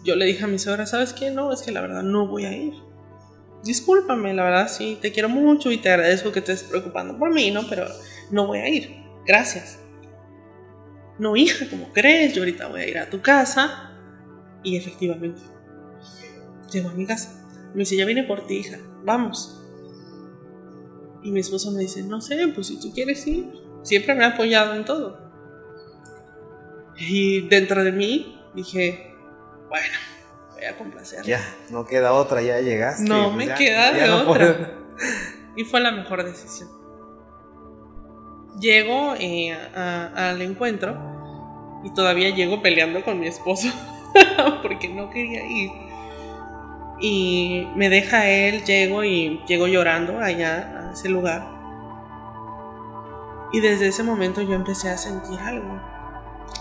yo le dije a mi suegra: ¿sabes qué? No, es que la verdad no voy a ir. Discúlpame, la verdad sí, te quiero mucho y te agradezco que te estés preocupando por mí, ¿no? Pero no voy a ir, gracias. No, hija, ¿cómo crees? Yo ahorita voy a ir a tu casa. Y efectivamente llego a mi casa. Me dice: ya vine por ti, hija, vamos. Y mi esposo me dice: no sé, pues si tú quieres ir. Siempre me ha apoyado en todo. Y dentro de mí dije: bueno, voy a complacerle. Ya, no queda otra, ya llegaste. No pues me ya, queda ya de no otra. puedo. Y fue la mejor decisión. Llego al encuentro y todavía llego peleando con mi esposo porque no quería ir. Y me deja él, llego llorando allá a ese lugar. Y desde ese momento yo empecé a sentir algo.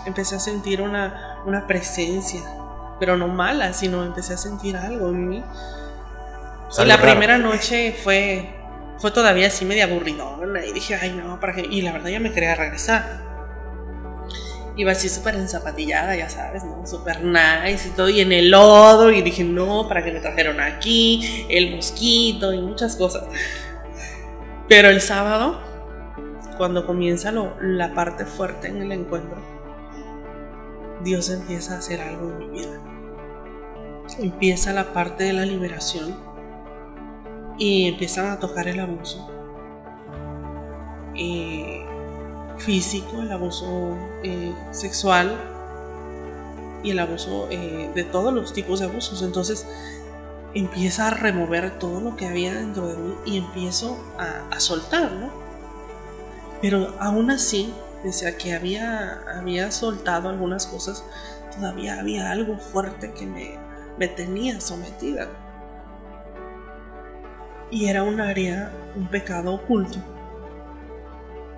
Empecé a sentir una presencia, pero no mala, sino empecé a sentir algo en mí. Y la primera noche fue todavía así media aburridona. Y dije: ay no, ¿para qué? Y la verdad ya me quería regresar. Iba así súper enzapatillada, ya sabes, ¿no? Súper nice y todo, y en el lodo, y dije, no, ¿para qué me trajeron aquí? El mosquito y muchas cosas. Pero el sábado, cuando comienza la parte fuerte en el encuentro, Dios empieza a hacer algo en mi vida. Empieza la parte de la liberación y empiezan a tocar el abuso físico, el abuso sexual y el abuso de todos los tipos de abusos. Entonces empieza a remover todo lo que había dentro de mí y empiezo a soltar, ¿no? Pero aún así, pese a que había soltado algunas cosas, todavía había algo fuerte que me tenía sometida. Y era un área, un pecado oculto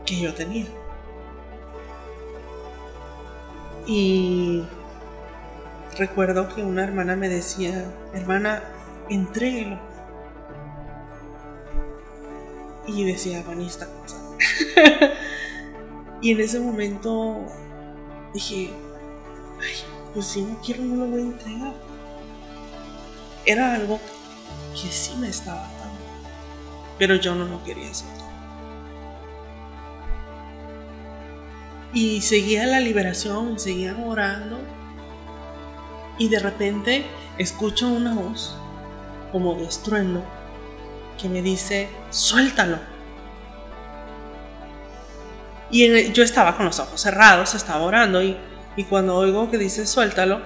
que yo tenía. Y recuerdo que una hermana me decía, hermana, entréguelo. Y decía, bueno, ¿y esta cosa? Y en ese momento dije, ay, pues si no quiero no lo voy a entregar. Era algo que sí me estaba atando, pero yo no lo quería soltar. Y seguía la liberación, seguía orando, y de repente escucho una voz como de estruendo que me dice, suéltalo. Y yo estaba con los ojos cerrados, estaba orando, y cuando oigo que dice suéltalo,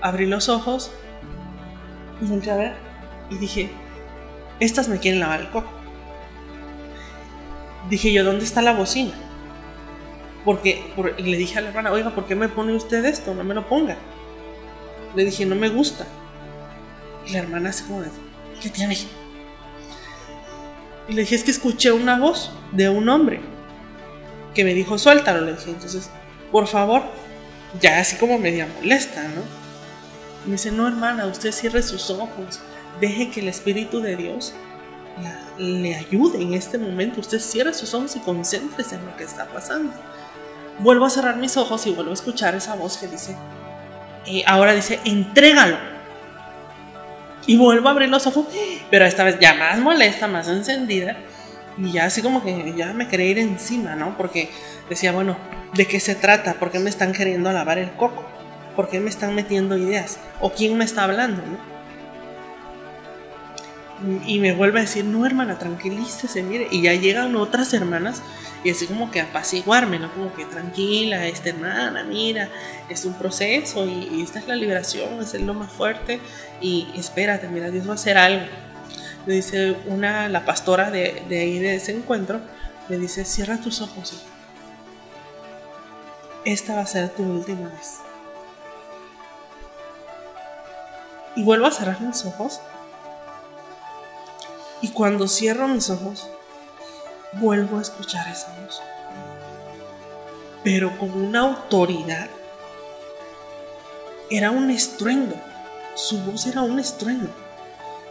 abrí los ojos y volteé a ver y dije, estas me quieren lavar el coco. Dije yo, ¿dónde está la bocina? Y le dije a la hermana, oiga, ¿por qué me pone usted esto? No me lo ponga. Le dije, no me gusta. Y la hermana así como, ¿qué tiene? Y le dije, es que escuché una voz de un hombre que me dijo, suéltalo. Le dije, entonces, por favor, ya así como media molesta, ¿no? Y me dice, no, hermana, usted cierre sus ojos, deje que el Espíritu de Dios le ayude en este momento. Usted cierre sus ojos y concéntrese en lo que está pasando. Vuelvo a cerrar mis ojos y vuelvo a escuchar esa voz que dice, ahora dice, entrégalo. Y vuelvo a abrir los ojos, pero esta vez ya más molesta, más encendida, y ya así como que ya me quería ir encima, ¿no? Porque decía, bueno, ¿de qué se trata? ¿Por qué me están queriendo lavar el coco? ¿Por qué me están metiendo ideas? ¿O quién me está hablando, no? Y me vuelve a decir, no, hermana, tranquilícese, mire. Y ya llegan otras hermanas y así como que apaciguarme, ¿no? Como que tranquila, hermana, mira, es un proceso y esta es la liberación, es lo más fuerte. Y espérate, mira, Dios va a hacer algo. Me dice la pastora de ahí, de ese encuentro, me dice, cierra tus ojos, hija. Esta va a ser tu última vez. Y vuelvo a cerrar mis ojos. Y cuando cierro mis ojos, vuelvo a escuchar esa voz. Pero con una autoridad. Era un estruendo. Su voz era un estruendo.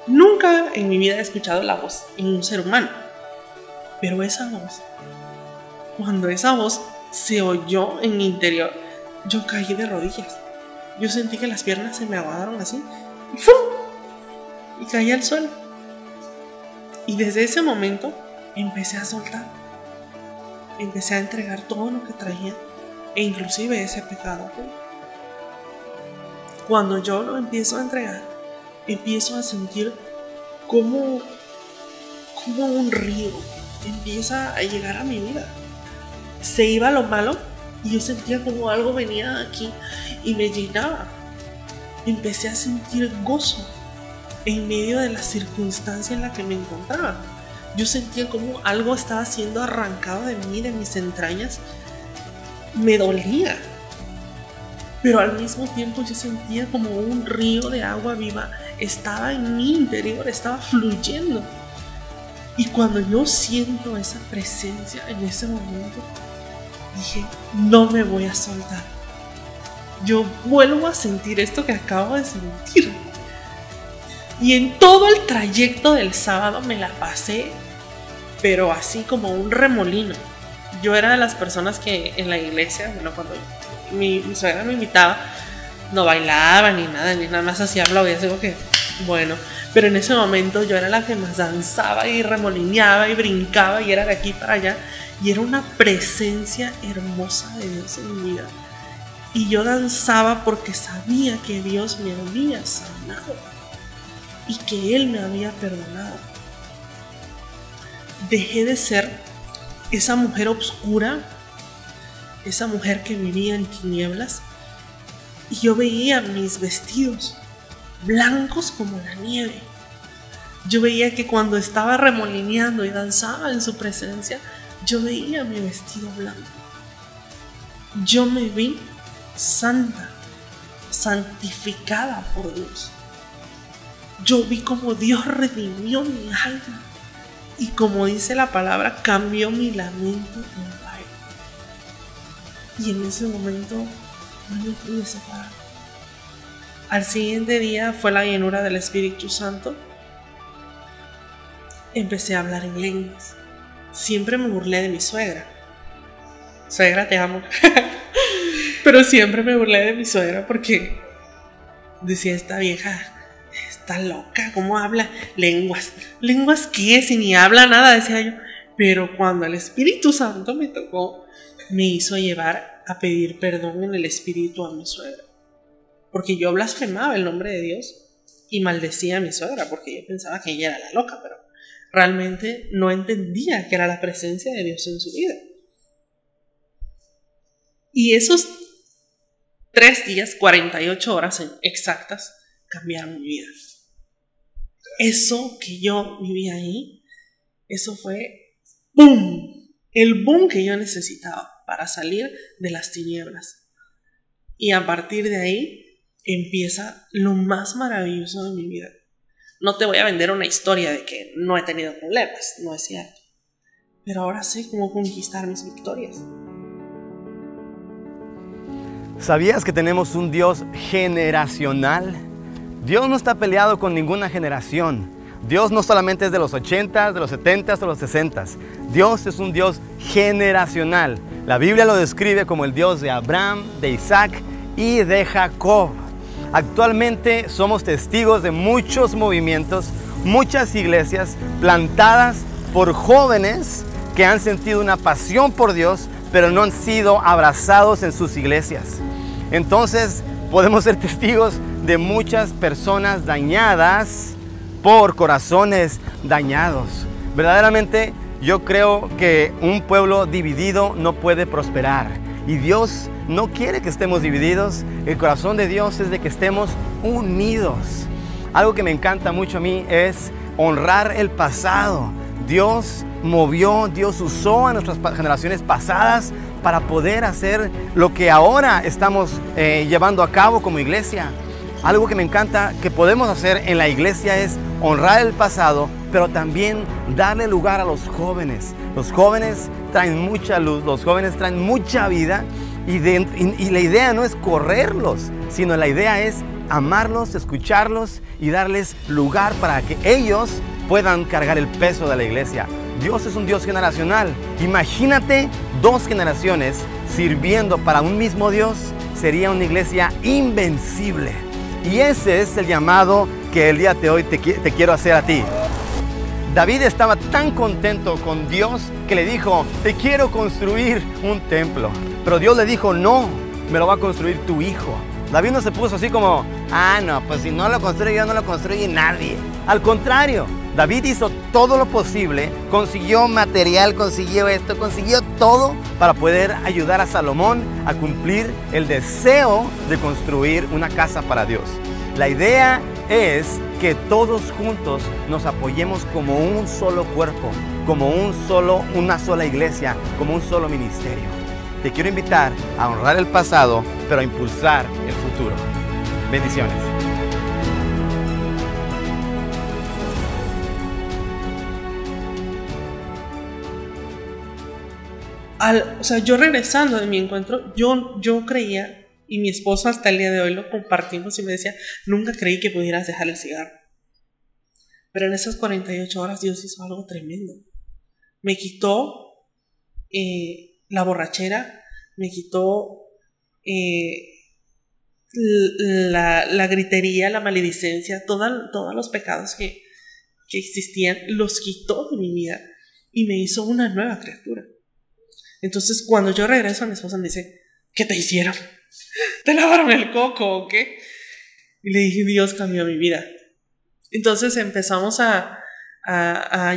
Nunca en mi vida he escuchado la voz en un ser humano. Pero esa voz, cuando esa voz se oyó en mi interior, yo caí de rodillas. Yo sentí que las piernas se me aguadaron así. Y ¡fum! Y caí al suelo. Y desde ese momento empecé a soltar. Empecé a entregar todo lo que traía. E inclusive ese pecado. Cuando yo lo empiezo a entregar, empiezo a sentir como un río empieza a llegar a mi vida. Se iba lo malo y yo sentía como algo venía aquí y me llenaba. Empecé a sentir gozo en medio de la circunstancia en la que me encontraba. Yo sentía como algo estaba siendo arrancado de mí, de mis entrañas. Me dolía, pero al mismo tiempo yo sentía como un río de agua viva estaba en mi interior, estaba fluyendo. Y cuando yo siento esa presencia en ese momento, dije, no me voy a soltar. Yo vuelvo a sentir esto que acabo de sentir. Y en todo el trayecto del sábado me la pasé, pero así como un remolino. yo era de las personas que en la iglesia, bueno, cuando mi suegra me invitaba, no bailaba ni nada más hacía aplaudir, así como que, bueno, pero en ese momento yo era la que más danzaba y remolineaba y brincaba y era de aquí para allá, y era una presencia hermosa de Dios en mi vida. Y yo danzaba porque sabía que Dios me había sanado y que Él me había perdonado. Dejé de ser esa mujer oscura, esa mujer que vivía en tinieblas, y yo veía mis vestidos blancos como la nieve. Yo veía que cuando estaba remolineando y danzaba en su presencia, yo veía mi vestido blanco. Yo me vi santa, santificada por Dios. Yo vi como Dios redimió mi alma y, como dice la palabra, cambió mi lamento en baile. Y en ese momento no me pude separar. Al siguiente día fue la llenura del Espíritu Santo. Empecé a hablar en lenguas. Siempre me burlé de mi suegra. Suegra, te amo. Pero siempre me burlé de mi suegra porque decía, esta vieja está loca, ¿cómo habla? Lenguas. ¿Lenguas qué? Si ni habla nada, decía yo. Pero cuando el Espíritu Santo me tocó, me hizo llevar a pedir perdón en el Espíritu a mi suegra. Porque yo blasfemaba el nombre de Dios y maldecía a mi suegra porque yo pensaba que ella era la loca, pero realmente no entendía que era la presencia de Dios en su vida. Y esos 3 días, 48 horas exactas, cambiaron mi vida. Eso que yo viví ahí, eso fue ¡boom! El boom que yo necesitaba para salir de las tinieblas. Y a partir de ahí empieza lo más maravilloso de mi vida. No te voy a vender una historia de que no he tenido problemas, no es cierto. Pero ahora sé cómo conquistar mis victorias. ¿Sabías que tenemos un Dios generacional? Dios no está peleado con ninguna generación. Dios no solamente es de los 80s, de los 70s, de los 60s. Dios es un Dios generacional. La Biblia lo describe como el Dios de Abraham, de Isaac y de Jacob. Actualmente somos testigos de muchos movimientos, muchas iglesias plantadas por jóvenes que han sentido una pasión por Dios, pero no han sido abrazados en sus iglesias. Entonces podemos ser testigos de muchas personas dañadas por corazones dañados. Verdaderamente yo creo que un pueblo dividido no puede prosperar. Y Dios no quiere que estemos divididos. El corazón de Dios es de que estemos unidos. Algo que me encanta mucho a mí es honrar el pasado. Dios movió, Dios usó a nuestras generaciones pasadas para poder hacer lo que ahora estamos llevando a cabo como iglesia. Algo que me encanta que podemos hacer en la iglesia es honrar el pasado, pero también darle lugar a los jóvenes. Los jóvenes traen mucha luz, los jóvenes traen mucha vida y la idea no es correrlos, sino la idea es amarlos, escucharlos y darles lugar para que ellos puedan cargar el peso de la iglesia. Dios es un Dios generacional. Imagínate 2 generaciones sirviendo para un mismo Dios. Sería una iglesia invencible. Y ese es el llamado que el día de hoy te quiero hacer a ti. David estaba tan contento con Dios que le dijo, te quiero construir un templo. Pero Dios le dijo, no, me lo va a construir tu hijo. David no se puso así como, no, pues si no lo construyo yo, no lo construye nadie. Al contrario, David hizo todo lo posible, consiguió material, consiguió esto, consiguió todo para poder ayudar a Salomón a cumplir el deseo de construir una casa para Dios. La idea es que todos juntos nos apoyemos como un solo cuerpo, como una sola iglesia, como un solo ministerio. Te quiero invitar a honrar el pasado, pero a impulsar el futuro. Bendiciones. Yo regresando de mi encuentro, yo creía, y mi esposo hasta el día de hoy lo compartimos y me decía, nunca creí que pudieras dejar el cigarro. Pero en esas 48 horas Dios hizo algo tremendo. Me quitó la borrachera, me quitó la gritería, la maledicencia, todos los pecados que existían, los quitó de mi vida y me hizo una nueva criatura. Entonces, cuando yo regreso, a mi esposa me dice, ¿qué te hicieron? ¿Te lavaron el coco o qué? Y le dije, Dios cambió mi vida. Entonces empezamos a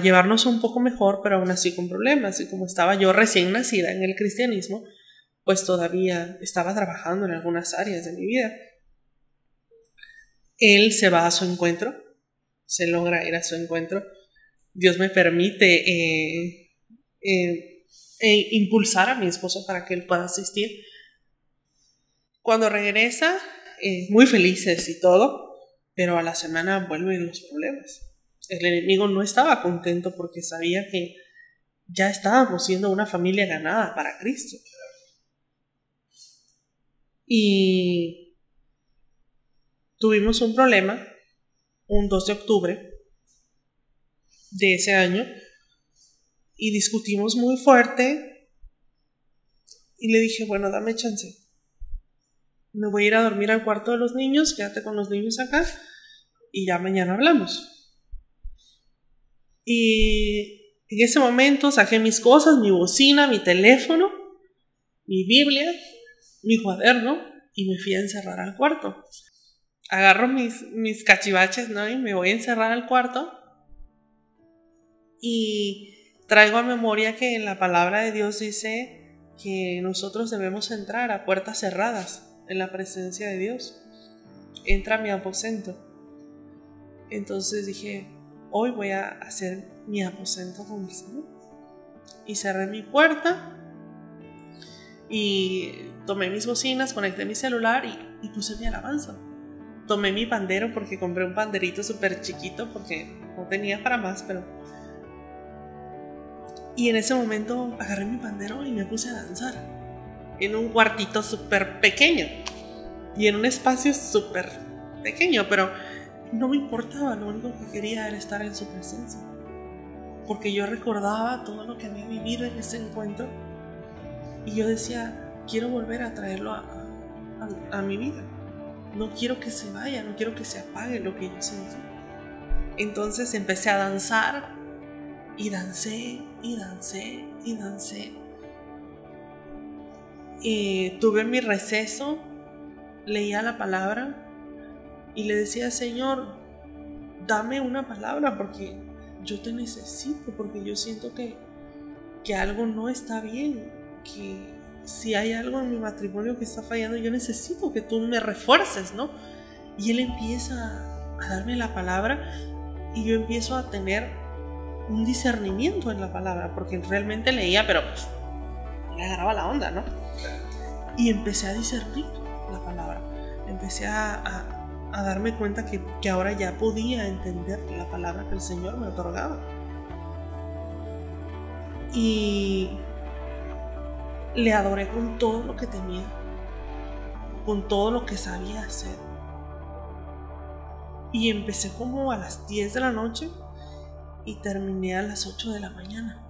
llevarnos un poco mejor, pero aún así con problemas. Y como estaba yo recién nacida en el cristianismo, pues todavía estaba trabajando en algunas áreas de mi vida. Él se va a su encuentro, se logra ir a su encuentro. Dios me permite impulsar a mi esposo para que él pueda asistir. Cuando regresa, muy felices y todo, pero a la semana vuelven los problemas. El enemigo no estaba contento porque sabía que ya estábamos siendo una familia ganada para Cristo. Y tuvimos un problema un 2 de octubre de ese año y discutimos muy fuerte y le dije, bueno, dame chance. Me voy a ir a dormir al cuarto de los niños, quédate con los niños acá y ya mañana hablamos. Y en ese momento saqué mis cosas, mi bocina, mi teléfono, mi Biblia, mi cuaderno y me fui a encerrar al cuarto. Agarro mis cachivaches, ¿no? Y me voy a encerrar al cuarto y traigo a memoria que en la palabra de Dios dice que nosotros debemos entrar a puertas cerradas en la presencia de Dios. Entra a mi aposento. Entonces dije, hoy voy a hacer mi aposento con el Señor. Y cerré mi puerta y tomé mis bocinas, conecté mi celular y puse mi alabanza. Tomé mi pandero porque compré un panderito súper chiquito porque no tenía para más, pero... Y en ese momento agarré mi pandero y me puse a danzar en un cuartito súper pequeño y en un espacio súper pequeño, pero no me importaba, lo único que quería era estar en su presencia, porque yo recordaba todo lo que había vivido en ese encuentro y yo decía, quiero volver a traerlo a mi vida, no quiero que se vaya, no quiero que se apague lo que yo sentí. Entonces empecé a danzar y dancé y dancé y dancé. Y tuve mi receso, leía la palabra y le decía, Señor, dame una palabra porque yo te necesito, porque yo siento que algo no está bien, que si hay algo en mi matrimonio que está fallando, yo necesito que tú me refuerces, ¿no? Y él empieza a darme la palabra y yo empiezo a tener un discernimiento en la palabra, porque realmente leía, pero pues no le agarraba la onda, ¿no? Y empecé a discernir la palabra, empecé a darme cuenta que ahora ya podía entender la palabra que el Señor me otorgaba. Y le adoré con todo lo que tenía, con todo lo que sabía hacer. Y empecé como a las 10 de la noche y terminé a las 8 de la mañana.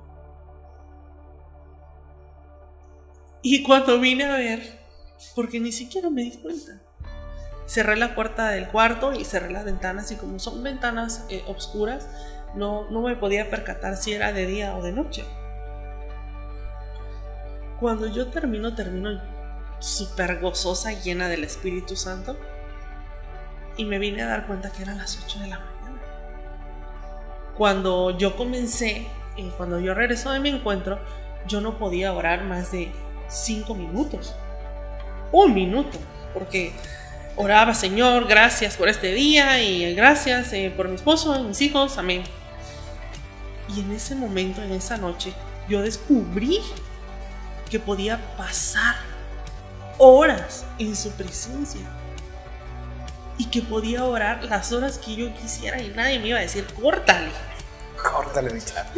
Y cuando vine a ver, porque ni siquiera me di cuenta, cerré la puerta del cuarto y cerré las ventanas, y como son ventanas oscuras, no me podía percatar si era de día o de noche. Cuando yo termino súper gozosa, llena del Espíritu Santo, y me vine a dar cuenta que eran las 8 de la mañana. Cuando yo comencé, cuando yo regresé de mi encuentro, yo no podía orar más de 5 minutos, 1 minuto, porque oraba, Señor, gracias por este día y gracias por mi esposo y mis hijos, amén. Y en ese momento, en esa noche, yo descubrí que podía pasar horas en su presencia y que podía orar las horas que yo quisiera y nadie me iba a decir, córtale, mi chavo.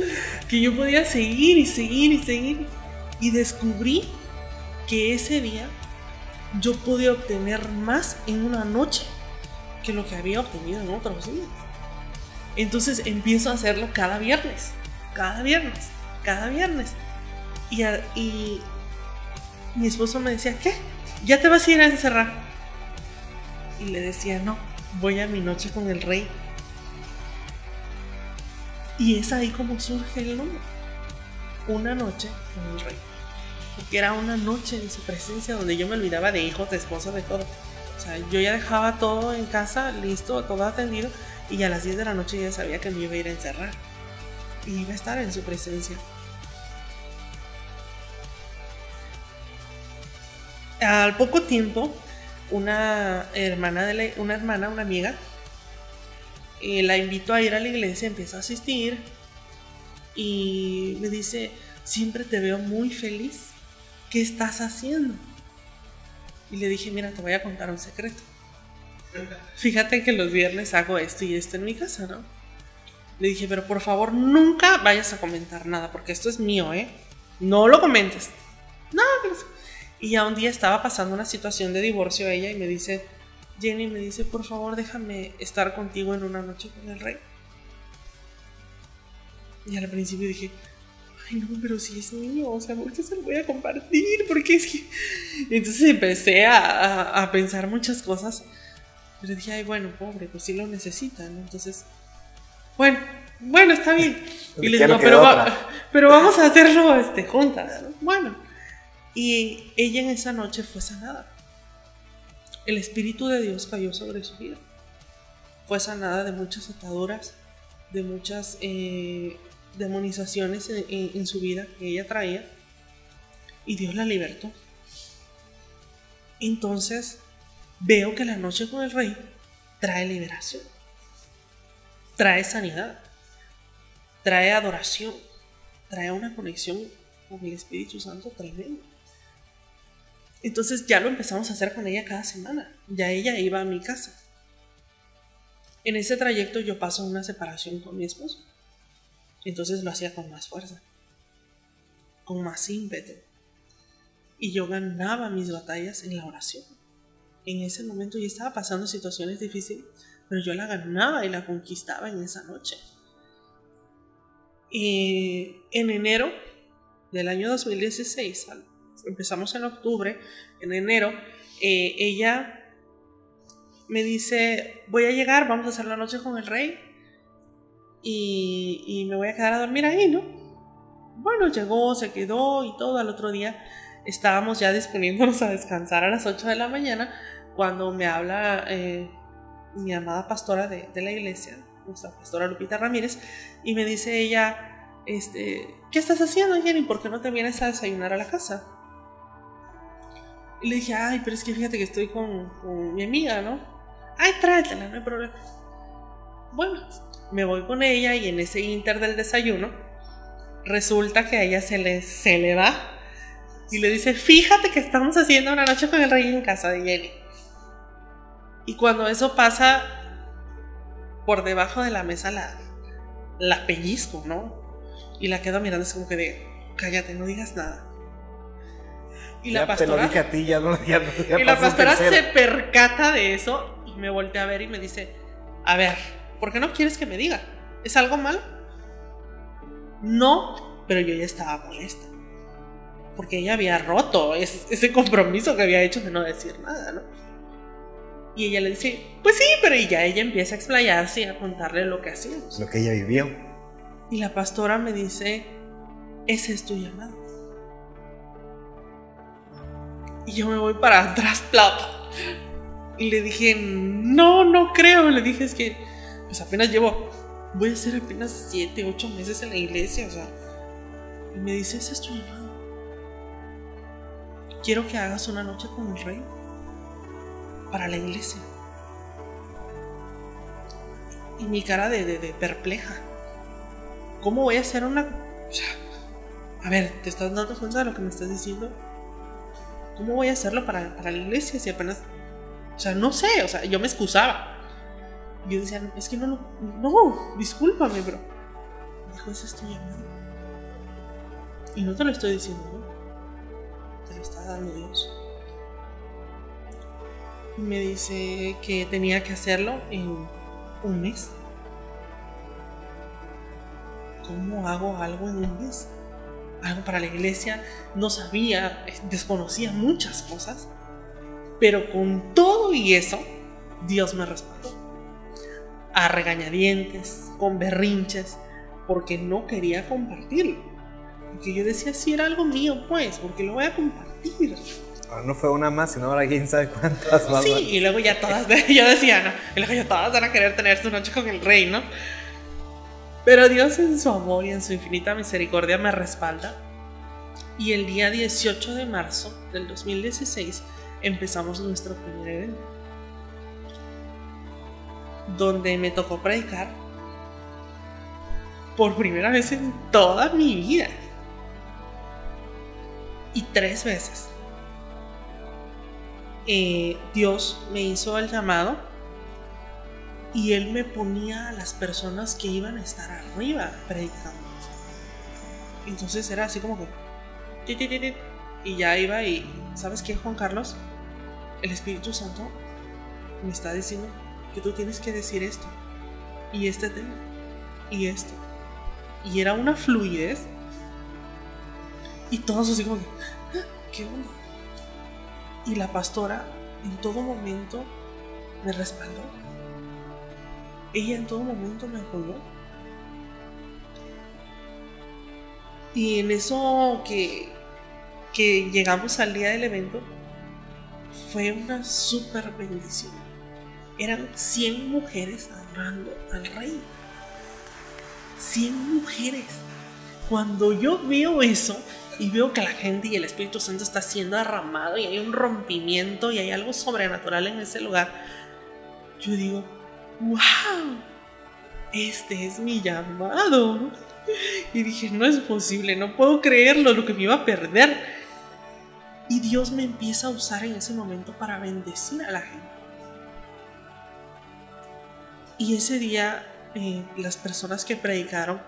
Que yo podía seguir y seguir y seguir. Y descubrí que ese día yo pude obtener más en una noche que lo que había obtenido en otros días. Entonces empiezo a hacerlo cada viernes. Y mi esposo me decía, ¿qué? ¿Ya te vas a ir a encerrar? Y le decía, no, voy a mi noche con el rey. Y es ahí como surge el nombre. Una noche con el rey. Porque era una noche en su presencia donde yo me olvidaba de hijos, de esposa, de todo. O sea, yo ya dejaba todo en casa, listo, todo atendido. Y a las 10 de la noche ya sabía que me iba a ir a encerrar. Y iba a estar en su presencia. Al poco tiempo, una amiga, la invitó a ir a la iglesia, empieza a asistir y me dice, siempre te veo muy feliz, ¿qué estás haciendo? Y le dije, mira, te voy a contar un secreto. Fíjate que los viernes hago esto y esto en mi casa, ¿no? Le dije, pero por favor nunca vayas a comentar nada, porque esto es mío, ¿eh? No lo comentes. No, pero... Y ya un día estaba pasando una situación de divorcio ella y me dice, Jenny, me dice, por favor déjame estar contigo en una noche con el rey. Y al principio dije, ay no, pero si es mío, o sea, ¿por qué se lo voy a compartir? Porque es que... Entonces empecé a pensar muchas cosas, pero dije, ay bueno, pobre, pues sí lo necesita, ¿no? Entonces, bueno, está bien. Y le digo, pero vamos a hacerlo juntas, ¿no? Bueno. Y ella en esa noche fue sanada. El Espíritu de Dios cayó sobre su vida. Fue sanada de muchas ataduras, de muchas demonizaciones en su vida que ella traía. Y Dios la libertó. Entonces veo que la noche con el rey trae liberación, trae sanidad, trae adoración, trae una conexión con el Espíritu Santo tremenda. Entonces ya lo empezamos a hacer con ella cada semana. Ya ella iba a mi casa. En ese trayecto yo paso una separación con mi esposo. Entonces lo hacía con más fuerza, con más ímpetu. Y yo ganaba mis batallas en la oración. En ese momento yo estaba pasando situaciones difíciles, pero yo la ganaba y la conquistaba en esa noche. Y en enero del año 2016, empezamos en octubre, en enero, ella me dice, voy a llegar, vamos a hacer la noche con el rey y me voy a quedar a dormir ahí, ¿no? Bueno, llegó, se quedó y todo. Al otro día estábamos ya disponiéndonos a descansar a las 8 de la mañana cuando me habla mi amada pastora de la iglesia, nuestra pastora Lupita Ramírez, y me dice ella, ¿qué estás haciendo, Jenny? ¿Por qué no te vienes a desayunar a la casa? Y le dije, ay, pero es que fíjate que estoy con mi amiga, ¿no? Ay, tráetela, no hay problema. Bueno, me voy con ella y en ese inter del desayuno resulta que a ella se le va y le dice, fíjate que estamos haciendo una noche con el rey en casa de Jenny. Y cuando eso pasa, por debajo de la mesa la pellizco, ¿no? Y la quedo mirando, es como que de, cállate, no digas nada. Y ya la pastora, te lo dije a ti, ya y la pastora se percata de eso y me voltea a ver y me dice, a ver, ¿por qué no quieres que me diga? ¿Es algo malo? No, pero yo ya estaba molesta, porque ella había roto ese compromiso que había hecho de no decir nada, ¿no? Y ella le dice, pues sí, pero ya ella empieza a explayarse y a contarle lo que hacíamos, lo que ella vivió. Y la pastora me dice, ese es tu llamado. Y yo me voy para atrás, plop. Y le dije, no creo. Le dije, es que pues apenas voy a hacer apenas 7, 8 meses en la iglesia, o sea. Y me dice, ese es tu llamado. Quiero que hagas una noche con el rey para la iglesia. Y mi cara de perpleja. ¿Cómo voy a hacer una...? O sea, a ver, ¿te estás dando cuenta de lo que me estás diciendo? ¿Cómo voy a hacerlo para la iglesia si apenas... O sea, no sé, o sea, yo me excusaba. Yo decía, es que no, discúlpame, bro. Me dijo, ese es tu llamado. Y no te lo estoy diciendo, ¿no? Te lo está dando Dios. Y me dice que tenía que hacerlo en un mes. ¿Cómo hago algo en un mes? algo para la iglesia, no sabía, desconocía muchas cosas, pero con todo y eso, Dios me respaldó. A regañadientes, con berrinches, porque no quería compartirlo. Porque yo decía, si era algo mío, pues, porque lo voy a compartir. No fue una más, sino ahora quién sabe cuántas más. Sí, y luego ya todas, yo decía, no, y luego ya todas van a querer tener su noche con el rey, ¿no? Pero Dios en su amor y en su infinita misericordia me respalda. Y el día 18 de marzo del 2016 empezamos nuestro primer evento, donde me tocó predicar por primera vez en toda mi vida. Y 3 veces Dios me hizo el llamado y Él me ponía a las personas que iban a estar arriba predicando. Entonces era así como que y ya iba y ¿sabes qué, Juan Carlos? El Espíritu Santo me está diciendo que tú tienes que decir esto y este tema y esto. Y era una fluidez y todos así como que ¿qué onda? Y la pastora en todo momento me respaldó. Ella en todo momento me apoyó. Y en eso que llegamos al día del evento, fue una súper bendición. Eran 100 mujeres adorando al rey. 100 mujeres. Cuando yo veo eso y veo que la gente y el Espíritu Santo está siendo derramado y hay un rompimiento y hay algo sobrenatural en ese lugar, yo digo, wow, este es mi llamado. Y dije, no es posible, no puedo creerlo, lo que me iba a perder. Y Dios me empieza a usar en ese momento para bendecir a la gente. Y ese día las personas que predicaron,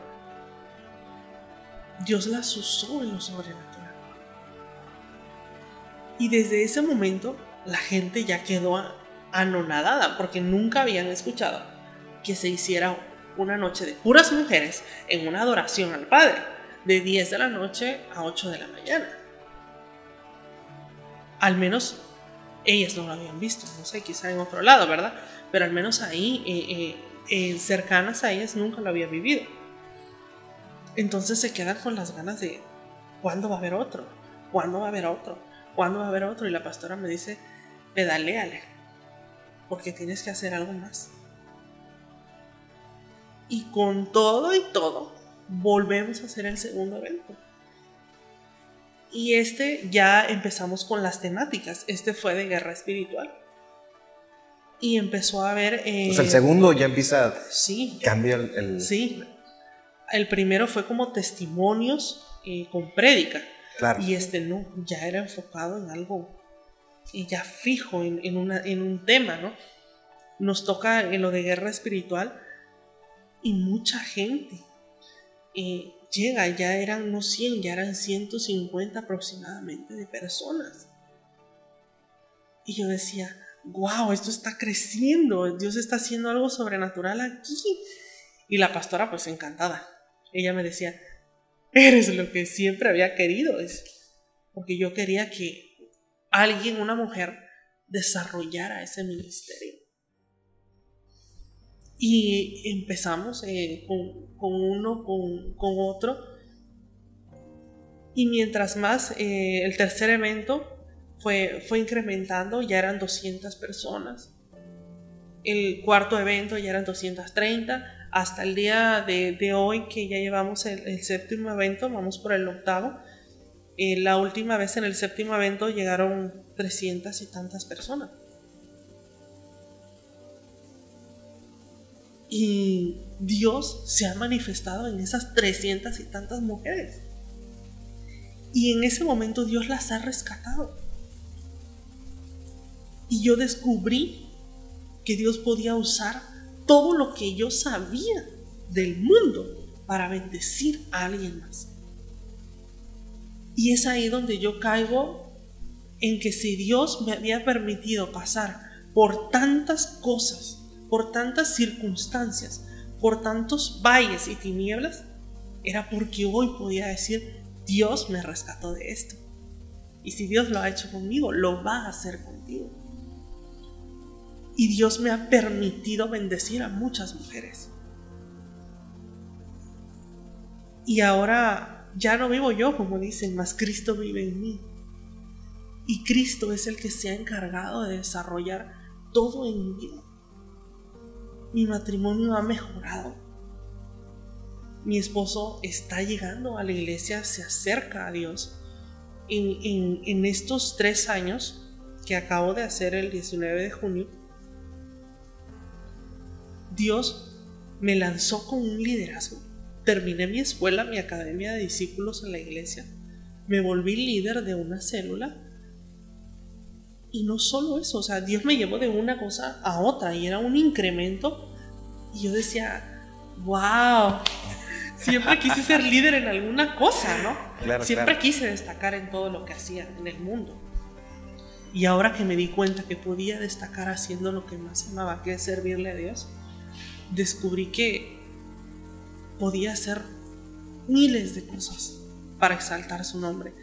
Dios las usó en lo sobrenatural. Y desde ese momento la gente ya quedó anonadada, porque nunca habían escuchado que se hiciera una noche de puras mujeres en una adoración al Padre, de 10 de la noche a 8 de la mañana. Al menos ellas no lo habían visto, no sé, quizá en otro lado, ¿verdad? Pero al menos ahí, cercanas a ellas, nunca lo habían vivido. Entonces se quedan con las ganas de ¿cuándo va a haber otro? ¿Cuándo va a haber otro? ¿Cuándo va a haber otro? Y la pastora me dice, pedaléale, porque tienes que hacer algo más. Y con todo y todo, volvemos a hacer el segundo evento. Y ya empezamos con las temáticas. Fue de guerra espiritual. Y empezó a haber... Pues el segundo ya empieza... Sí. Cambia el... Sí. El primero fue como testimonios con prédica. Claro. Y no, ya era enfocado en algo ya fijo, en un tema, ¿no? Nos toca en lo de guerra espiritual y mucha gente llega, ya eran no 100, ya eran 150 aproximadamente de personas. Y yo decía, wow, esto está creciendo, Dios está haciendo algo sobrenatural aquí. Y la pastora pues encantada. Ella me decía, eres lo que siempre había querido. Porque yo quería que alguien, una mujer, desarrollara ese ministerio. Y empezamos con uno, con otro. Y mientras más, el tercer evento fue incrementando, ya eran 200 personas. El cuarto evento ya eran 230. Hasta el día de hoy, que ya llevamos el séptimo evento, vamos por el octavo. La última vez en el séptimo evento llegaron 300 y tantas personas. Y Dios se ha manifestado en esas 300 y tantas mujeres. Y en ese momento Dios las ha rescatado. Y yo descubrí que Dios podía usar todo lo que yo sabía del mundo para bendecir a alguien más. Y es ahí donde yo caigo en que si Dios me había permitido pasar por tantas cosas, por tantas circunstancias, por tantos valles y tinieblas, era porque hoy podía decir, Dios me rescató de esto. Y si Dios lo ha hecho conmigo, lo va a hacer contigo. Y Dios me ha permitido bendecir a muchas mujeres. Y ahora ya no vivo yo, como dicen, mas Cristo vive en mí. Y Cristo es el que se ha encargado de desarrollar todo en mi vida. Mi matrimonio ha mejorado. Mi esposo está llegando a la iglesia, se acerca a Dios. En estos 3 años que acabo de hacer el 19 de junio, Dios me lanzó con un liderazgo. Terminé mi escuela, mi academia de discípulos en la iglesia. Me volví líder de una célula. Y no solo eso, o sea, Dios me llevó de una cosa a otra y era un incremento. Y yo decía, wow, siempre quise ser líder en alguna cosa, ¿no? Claro, Siempre quise destacar en todo lo que hacía en el mundo. Y ahora que me di cuenta que podía destacar haciendo lo que más amaba, que es servirle a Dios, descubrí que podía hacer miles de cosas para exaltar su nombre.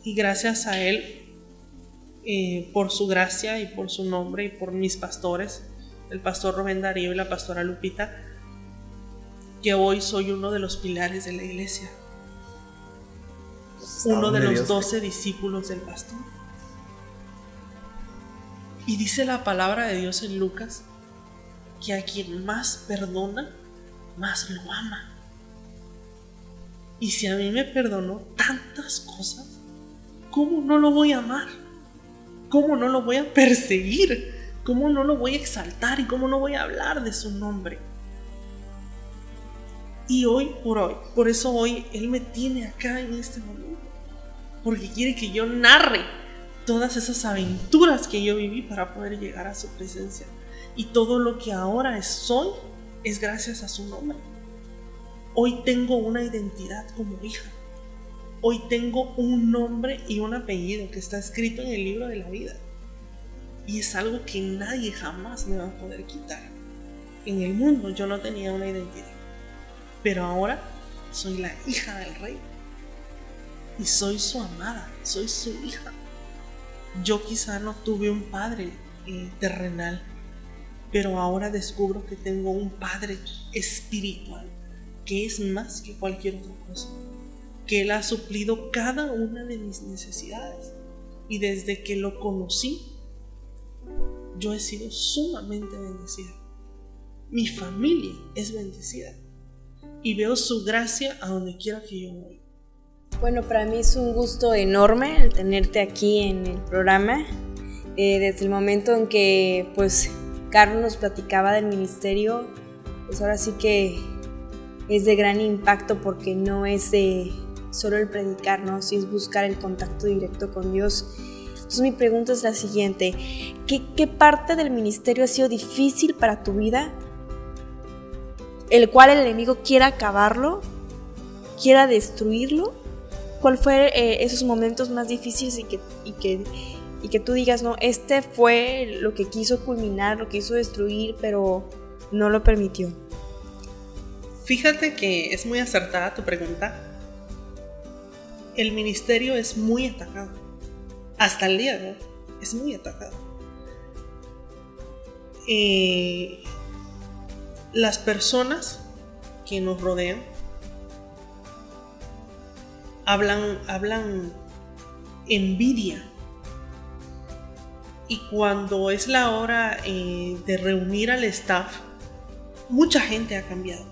Y gracias a Él, por su gracia y por su nombre y por mis pastores, el pastor Rubén Darío y la pastora Lupita, que hoy soy uno de los pilares de la iglesia, uno de los 12 discípulos del pastor. Y dice la palabra de Dios en Lucas que a quien más perdona, más lo ama. Y si a mí me perdonó tantas cosas, ¿cómo no lo voy a amar? ¿Cómo no lo voy a perseguir? ¿Cómo no lo voy a exaltar? ¿Y cómo no voy a hablar de su nombre? Y hoy por hoy, por eso hoy Él me tiene acá en este momento, porque quiere que yo narre todas esas aventuras que yo viví para poder llegar a su presencia. Y todo lo que ahora soy es gracias a su nombre. Hoy tengo una identidad como hija. Hoy tengo un nombre y un apellido que está escrito en el libro de la vida. Y es algo que nadie jamás me va a poder quitar. En el mundo yo no tenía una identidad, pero ahora soy la hija del rey. Y soy su amada, soy su hija. Yo quizá no tuve un padre terrenal, pero ahora descubro que tengo un padre espiritual, que es más que cualquier otra cosa, que Él ha suplido cada una de mis necesidades. Y desde que lo conocí, yo he sido sumamente bendecida. Mi familia es bendecida. Y veo su gracia a donde quiera que yo voy. Bueno, para mí es un gusto enorme el tenerte aquí en el programa. Desde el momento en que pues Carlos nos platicaba del ministerio, pues ahora sí que es de gran impacto, porque no es de solo el predicar, ¿no? Sí es buscar el contacto directo con Dios. Entonces mi pregunta es la siguiente: ¿qué parte del ministerio ha sido difícil para tu vida, el cual el enemigo quiera acabarlo, quiera destruirlo? ¿Cuál fue esos momentos más difíciles y que tú digas, no, este fue lo que quiso culminar, lo que quiso destruir, pero no lo permitió? Fíjate que es muy acertada tu pregunta. El ministerio es muy atacado. Hasta el día de hoy es muy atacado. Las personas que nos rodean hablan envidia. Y cuando es la hora de reunir al staff, mucha gente ha cambiado.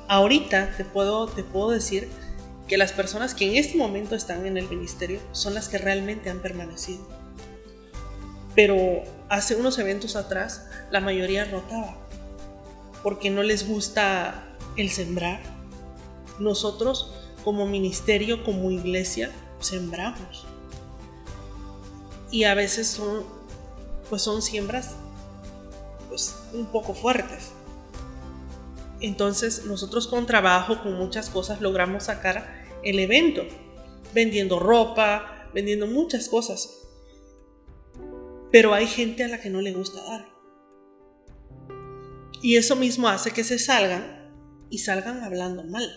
Ahorita te puedo decir que las personas que en este momento están en el ministerio son las que realmente han permanecido. Pero hace unos eventos atrás, la mayoría rotaba, porque no les gusta el sembrar. Nosotros, como ministerio, como iglesia, sembramos. Y a veces son siembras pues un poco fuertes. Entonces nosotros con trabajo, con muchas cosas, logramos sacar el evento, vendiendo ropa, vendiendo muchas cosas. Pero hay gente a la que no le gusta dar. Y eso mismo hace que se salgan hablando mal.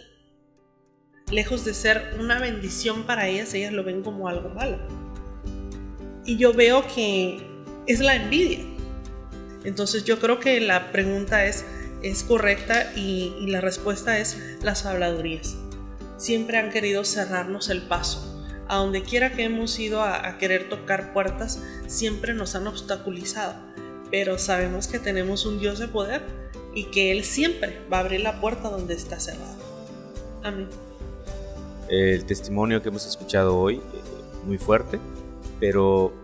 lejos de ser una bendición para ellas lo ven como algo malo. Y yo veo que es la envidia. Entonces yo creo que la pregunta es correcta y la respuesta es las habladurías. Siempre han querido cerrarnos el paso. A donde quiera que hemos ido a querer tocar puertas, siempre nos han obstaculizado. Pero sabemos que tenemos un Dios de poder y que Él siempre va a abrir la puerta donde está cerrada. Amén. El testimonio que hemos escuchado hoy, muy fuerte, pero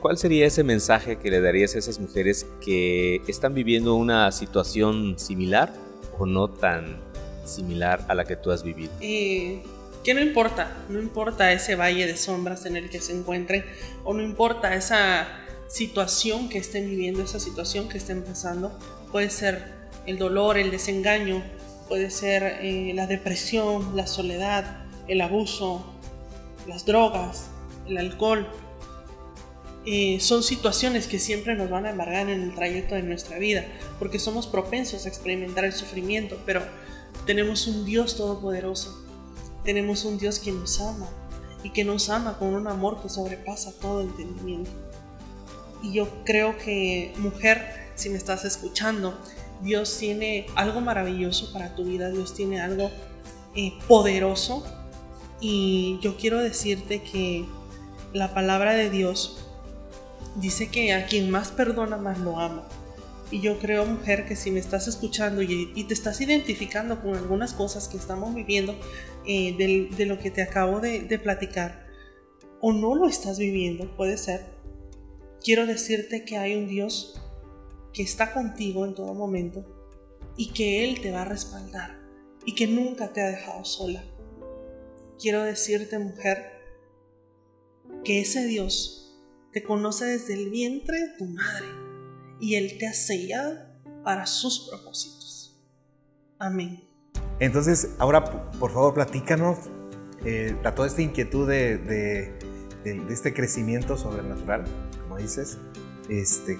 ¿cuál sería ese mensaje que le darías a esas mujeres que están viviendo una situación similar o no tan similar a la que tú has vivido? Que no importa ese valle de sombras en el que se encuentren, o no importa esa situación que estén viviendo, esa situación que estén pasando. Puede ser el dolor, el desengaño, puede ser la depresión, la soledad, el abuso, las drogas, el alcohol. Son situaciones que siempre nos van a embargar en el trayecto de nuestra vida, porque somos propensos a experimentar el sufrimiento, pero tenemos un Dios todopoderoso. Tenemos un Dios que nos ama y que nos ama con un amor que sobrepasa todo entendimiento. Y yo creo que, mujer, si me estás escuchando, Dios tiene algo maravilloso para tu vida, Dios tiene algo poderoso, y yo quiero decirte que la palabra de Dios dice que a quien más perdona, más lo ama. Y yo creo, mujer, que si me estás escuchando y te estás identificando con algunas cosas que estamos viviendo, de lo que te acabo de platicar, o no lo estás viviendo, puede ser, quiero decirte que hay un Dios que está contigo en todo momento y que Él te va a respaldar y que nunca te ha dejado sola. Quiero decirte, mujer, que ese Dios te conoce desde el vientre de tu madre y Él te ha sellado para sus propósitos. Amén. Entonces, ahora, por favor, platícanos toda esta inquietud de este crecimiento sobrenatural, como dices.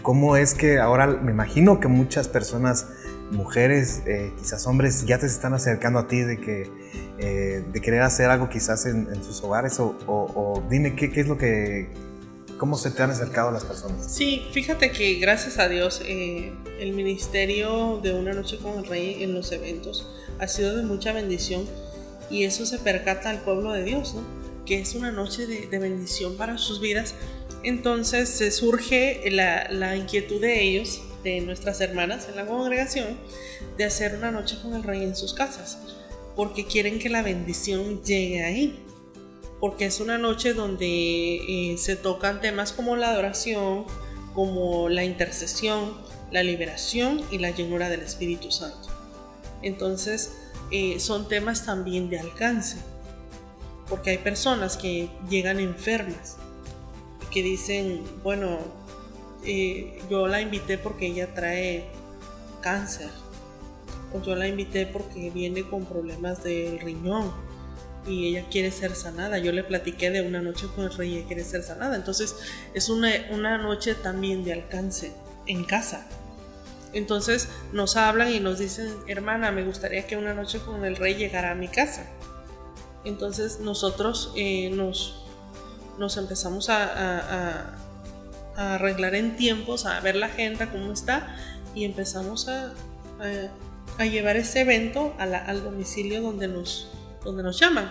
¿Cómo es que ahora me imagino que muchas personas, mujeres, quizás hombres, ya te están acercando a ti de querer hacer algo quizás en sus hogares? O dime, ¿qué es lo que... ¿Cómo se te han acercado las personas? Sí, fíjate que gracias a Dios el ministerio de Una Noche con el Rey en los eventos ha sido de mucha bendición, y eso se percata al pueblo de Dios, ¿no? Que es una noche de bendición para sus vidas. Entonces se surge la inquietud de ellos, de nuestras hermanas en la congregación, de hacer Una Noche con el Rey en sus casas, porque quieren que la bendición llegue ahí. Porque es una noche donde se tocan temas como la adoración, como la intercesión, la liberación y la llenura del Espíritu Santo. Entonces son temas también de alcance, porque hay personas que llegan enfermas y que dicen, bueno, yo la invité porque ella trae cáncer, o yo la invité porque viene con problemas del riñón y ella quiere ser sanada. Yo le platiqué de Una Noche con el Rey y ella quiere ser sanada. Entonces es una noche también de alcance en casa. Entonces nos hablan y nos dicen, hermana, me gustaría que Una Noche con el Rey llegara a mi casa. Entonces nosotros nos empezamos a arreglar en tiempos, a ver la agenda cómo está, y empezamos a llevar ese evento al domicilio donde nos llaman,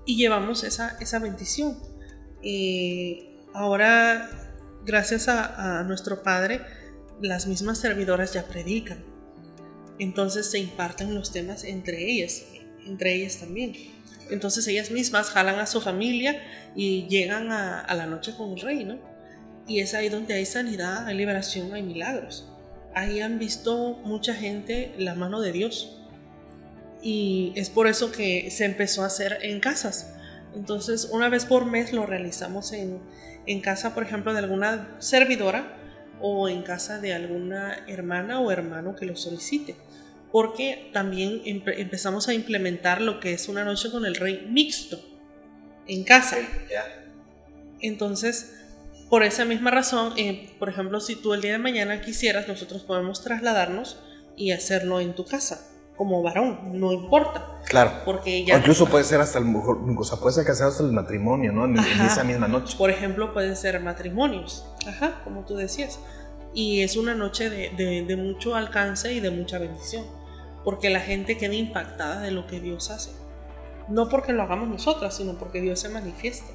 y llevamos esa bendición. Ahora, gracias a nuestro Padre, las mismas servidoras ya predican, entonces se imparten los temas entre ellas también. Entonces ellas mismas jalan a su familia y llegan a la noche con el Rey, ¿no? Y es ahí donde hay sanidad, hay liberación, hay milagros. Ahí han visto mucha gente la mano de Dios. Y es por eso que se empezó a hacer en casas. Entonces, una vez por mes lo realizamos en casa, por ejemplo, de alguna servidora, o en casa de alguna hermana o hermano que lo solicite. Porque también empezamos a implementar lo que es Una Noche con el Rey mixto en casa. Entonces, por esa misma razón, por ejemplo, si tú el día de mañana quisieras, nosotros podemos trasladarnos y hacerlo en tu casa. como varón, no importa. Claro. Porque ya, o incluso puede ser hasta el mejor, o sea, puede ser casado hasta el matrimonio, ¿no? En esa misma noche. Por ejemplo, pueden ser matrimonios, como tú decías. Y es una noche de mucho alcance y de mucha bendición, porque la gente queda impactada de lo que Dios hace. No porque lo hagamos nosotras, sino porque Dios se manifiesta.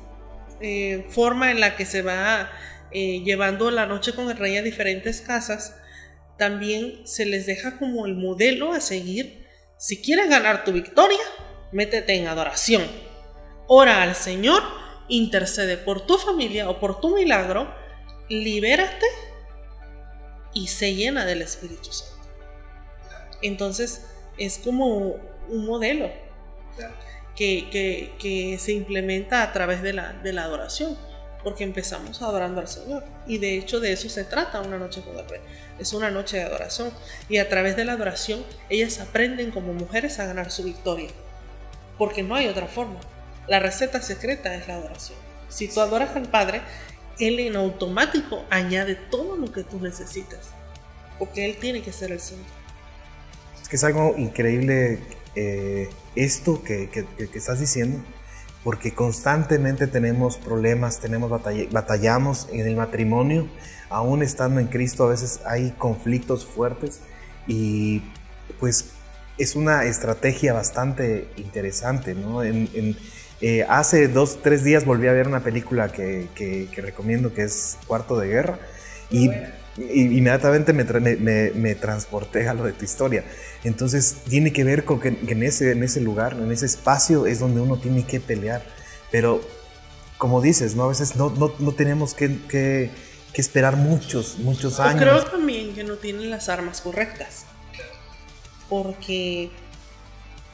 Forma en la que se va llevando la noche con el rey a diferentes casas, también se les deja como el modelo a seguir. Si quieres ganar tu victoria, métete en adoración, ora al Señor, intercede por tu familia o por tu milagro, libérate y se llena del Espíritu Santo. Entonces es como un modelo que se implementa a través de la adoración, porque empezamos adorando al Señor, y de hecho de eso se trata una noche con el rey. Es una noche de adoración, y a través de la adoración ellas aprenden como mujeres a ganar su victoria, porque no hay otra forma. La receta secreta es la adoración. Si tú adoras al Padre, Él en automático añade todo lo que tú necesitas, porque Él tiene que ser el centro. Es que es algo increíble esto que estás diciendo, porque constantemente tenemos problemas, batallamos en el matrimonio, aún estando en Cristo a veces hay conflictos fuertes, y pues es una estrategia bastante interesante, ¿no? Hace 2-3 días volví a ver una película que recomiendo, que es Cuarto de Guerra, y inmediatamente me transporté a lo de tu historia. Entonces tiene que ver con que en ese lugar, en ese espacio es donde uno tiene que pelear, pero como dices, ¿no? A veces no tenemos que esperar muchos años. Yo creo también que no tienen las armas correctas, porque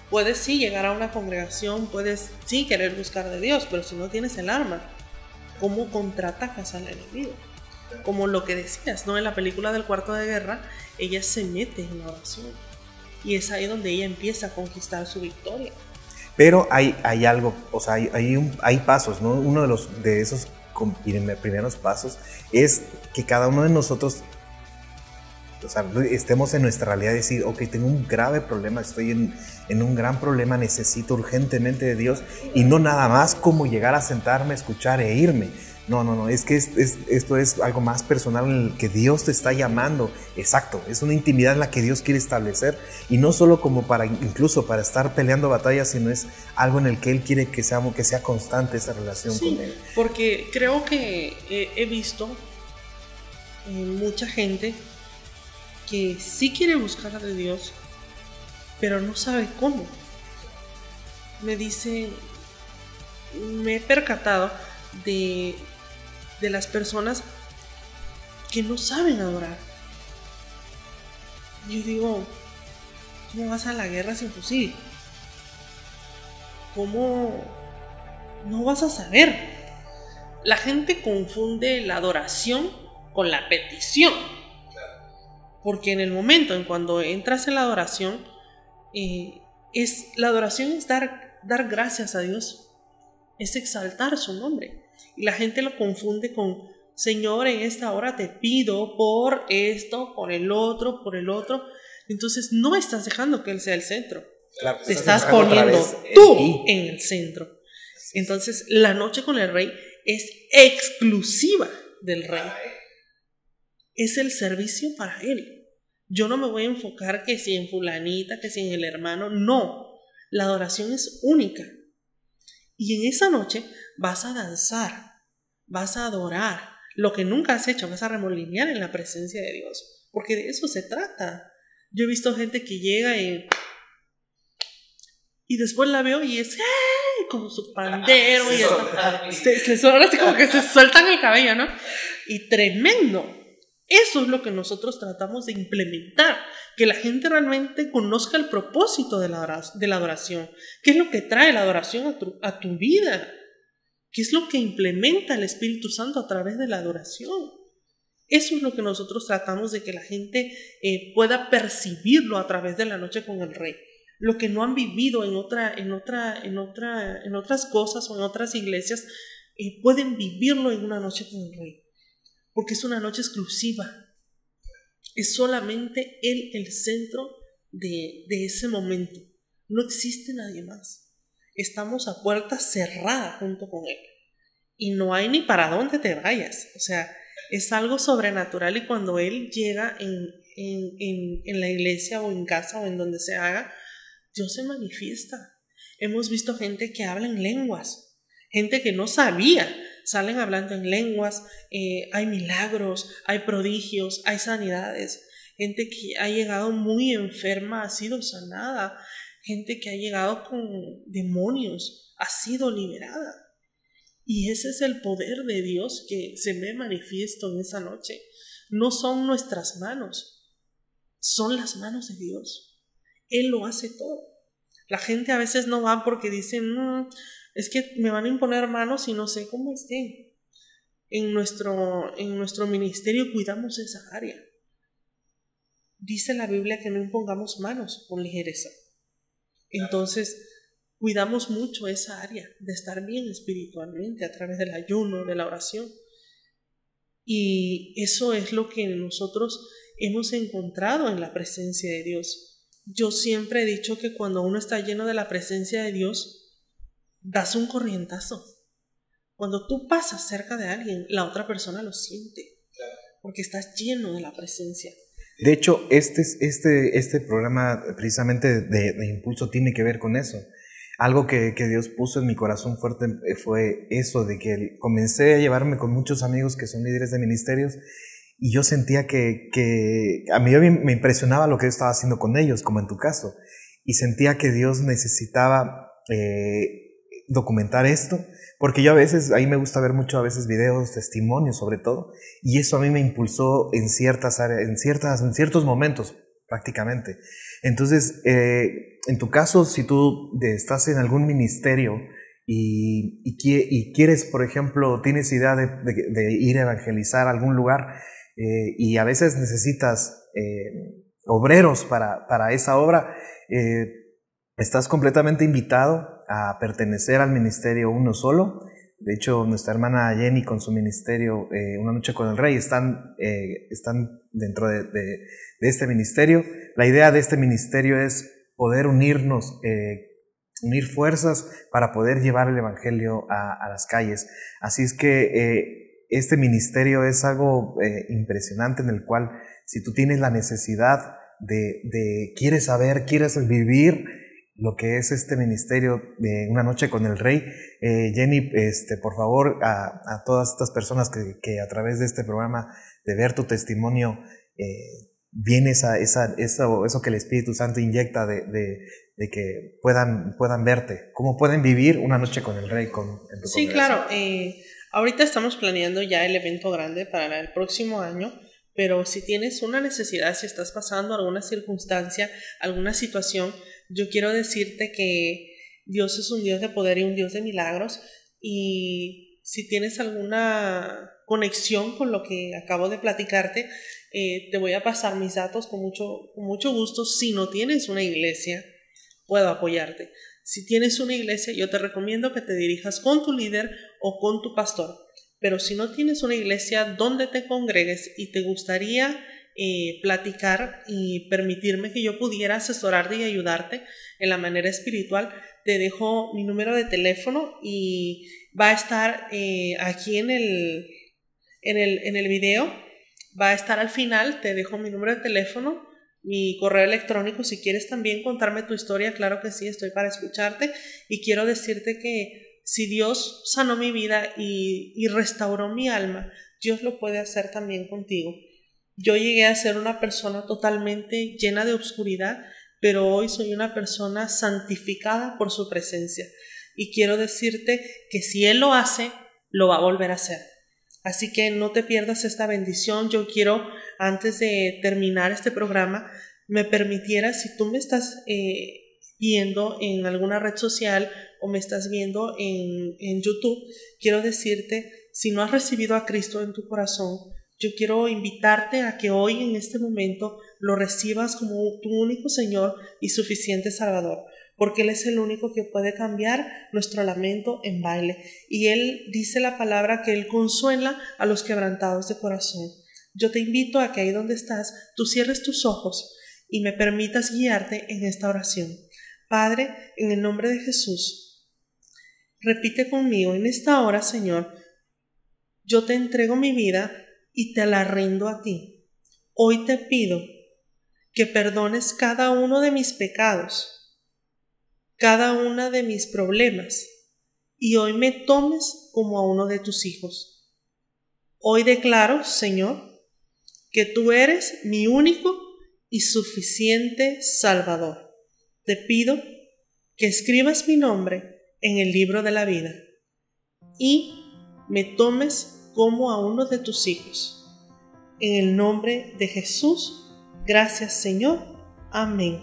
puedes sí llegar a una congregación, puedes sí querer buscar de Dios, pero si no tienes el arma, ¿cómo contraatacas al enemigo? Como lo que decías, ¿no? En la película del Cuarto de Guerra, ella se mete en la oración, y es ahí donde ella empieza a conquistar su victoria. Pero hay algo, o sea, hay pasos, ¿no? Uno de esos primeros pasos es que cada uno de nosotros, o sea, estemos en nuestra realidad y decir, ok, tengo un grave problema, estoy en un gran problema, necesito urgentemente de Dios, y no nada más como llegar a sentarme, escuchar e irme. No, es que esto es algo más personal en el que Dios te está llamando. Exacto, es una intimidad en la que Dios quiere establecer, y no solo como incluso para estar peleando batallas, sino es algo en el que Él quiere que sea constante esa relación con Él. Porque creo que he visto mucha gente que sí quiere buscar de Dios, pero no sabe cómo. Me he percatado de las personas que no saben adorar. Yo digo, ¿cómo vas a la guerra sin fusil? ¿Cómo no vas a saber? La gente confunde la adoración con la petición, porque en el momento en cuando entras en la adoración, la adoración es dar gracias a Dios, es exaltar su nombre. Y la gente lo confunde con: Señor, en esta hora te pido por esto, por el otro. Entonces no estás dejando que Él sea el centro. Claro, te estás poniendo tú en el centro. Entonces la noche con el rey es exclusiva del rey. Es el servicio para Él. Yo no me voy a enfocar que si en fulanita, que si en el hermano. No, la adoración es única. Y en esa noche vas a danzar, vas a adorar lo que nunca has hecho, vas a remolinear en la presencia de Dios, porque de eso se trata. Yo he visto gente que llega y después la veo y es como su pandero, y se suena así como que se sueltan el cabello, ¿no? Y tremendo. Eso es lo que nosotros tratamos de implementar, que la gente realmente conozca el propósito de la adoración. ¿Qué es lo que trae la adoración a tu vida? ¿Qué es lo que implementa el Espíritu Santo a través de la adoración? Eso es lo que nosotros tratamos de que la gente pueda percibirlo a través de la noche con el Rey. Lo que no han vivido en otras cosas o en otras iglesias, pueden vivirlo en una noche con el Rey. Porque es una noche exclusiva. Es solamente Él el centro de ese momento. No existe nadie más. Estamos a puerta cerrada junto con Él. Y no hay ni para dónde te vayas. O sea, es algo sobrenatural, y cuando Él llega en la iglesia o en casa o en donde se haga, Dios se manifiesta. Hemos visto gente que habla en lenguas, gente que no sabía, salen hablando en lenguas, hay milagros, hay prodigios, hay sanidades, gente que ha llegado muy enferma, ha sido sanada, gente que ha llegado con demonios, ha sido liberada. Y ese es el poder de Dios que se me manifiesto en esa noche. No son nuestras manos, son las manos de Dios. Él lo hace todo. La gente a veces no va porque dicen, es que me van a imponer manos y no sé cómo esté. En nuestro ministerio cuidamos esa área. Dice la Biblia que no impongamos manos con ligereza. Entonces, cuidamos mucho esa área de estar bien espiritualmente a través del ayuno, de la oración. Y eso es lo que nosotros hemos encontrado en la presencia de Dios. Yo siempre he dicho que cuando uno está lleno de la presencia de Dios, das un corrientazo. Cuando tú pasas cerca de alguien, la otra persona lo siente, porque estás lleno de la presencia. De hecho, este programa precisamente de Impulso tiene que ver con eso. Algo que Dios puso en mi corazón fuerte fue eso, de que comencé a llevarme con muchos amigos que son líderes de ministerios, y yo sentía que a mí me impresionaba lo que yo estaba haciendo con ellos, como en tu caso, y sentía que Dios necesitaba documentar esto, porque yo a veces, ahí me gusta ver mucho a veces videos, testimonios sobre todo, y eso a mí me impulsó en ciertas áreas, en ciertos momentos prácticamente. Entonces, en tu caso, si tú estás en algún ministerio y quieres, por ejemplo, tienes idea de ir a evangelizar a algún lugar, y a veces necesitas obreros para esa obra, estás completamente invitado a pertenecer al ministerio Uno Solo. De hecho, nuestra hermana Jenny con su ministerio Una Noche con el Rey están dentro de este ministerio. La idea de este ministerio es poder unirnos, unir fuerzas para poder llevar el evangelio a las calles. Así es que este ministerio es algo impresionante, en el cual si tú tienes la necesidad quieres saber, quieres vivir lo que es este ministerio de Una Noche con el Rey, Jenny, por favor, a todas estas personas que a través de este programa, de ver tu testimonio, viene eso que el Espíritu Santo inyecta de que puedan verte, cómo pueden vivir Una Noche con el Rey en tu congregación. Sí, claro. Ahorita estamos planeando ya el evento grande para el próximo año, pero si tienes una necesidad, si estás pasando alguna circunstancia, alguna situación, yo quiero decirte que Dios es un Dios de poder y un Dios de milagros, y si tienes alguna conexión con lo que acabo de platicarte, te voy a pasar mis datos con mucho gusto. Si no tienes una iglesia, puedo apoyarte. Si tienes una iglesia, yo te recomiendo que te dirijas con tu líder o con tu pastor. Pero si no tienes una iglesia donde te congregues y te gustaría platicar y permitirme que yo pudiera asesorarte y ayudarte en la manera espiritual, te dejo mi número de teléfono y va a estar aquí en el video, va a estar al final. Te dejo mi número de teléfono, mi correo electrónico. Si quieres también contarme tu historia, claro que sí, estoy para escucharte. Y quiero decirte que si Dios sanó mi vida y restauró mi alma, Dios lo puede hacer también contigo. Yo llegué a ser una persona totalmente llena de oscuridad, pero hoy soy una persona santificada por su presencia. Y quiero decirte que si Él lo hace, lo va a volver a hacer. Así que no te pierdas esta bendición. Yo quiero, antes de terminar este programa, me permitieras, si tú me estás viendo en alguna red social o me estás viendo en YouTube, quiero decirte, si no has recibido a Cristo en tu corazón, yo quiero invitarte a que hoy, en este momento, lo recibas como tu único Señor y suficiente Salvador, porque Él es el único que puede cambiar nuestro lamento en baile. Y Él dice la palabra que Él consuela a los quebrantados de corazón. Yo te invito a que ahí donde estás, tú cierres tus ojos y me permitas guiarte en esta oración. Padre, en el nombre de Jesús, repite conmigo en esta hora, Señor, yo te entrego mi vida y te la rindo a ti. Hoy te pido que perdones cada uno de mis pecados, cada uno de mis problemas, y hoy me tomes como a uno de tus hijos. Hoy declaro, Señor, que tú eres mi único y suficiente Salvador. Te pido que escribas mi nombre en el libro de la vida y me tomes como a uno de tus hijos. En el nombre de Jesús, gracias, Señor. Amén.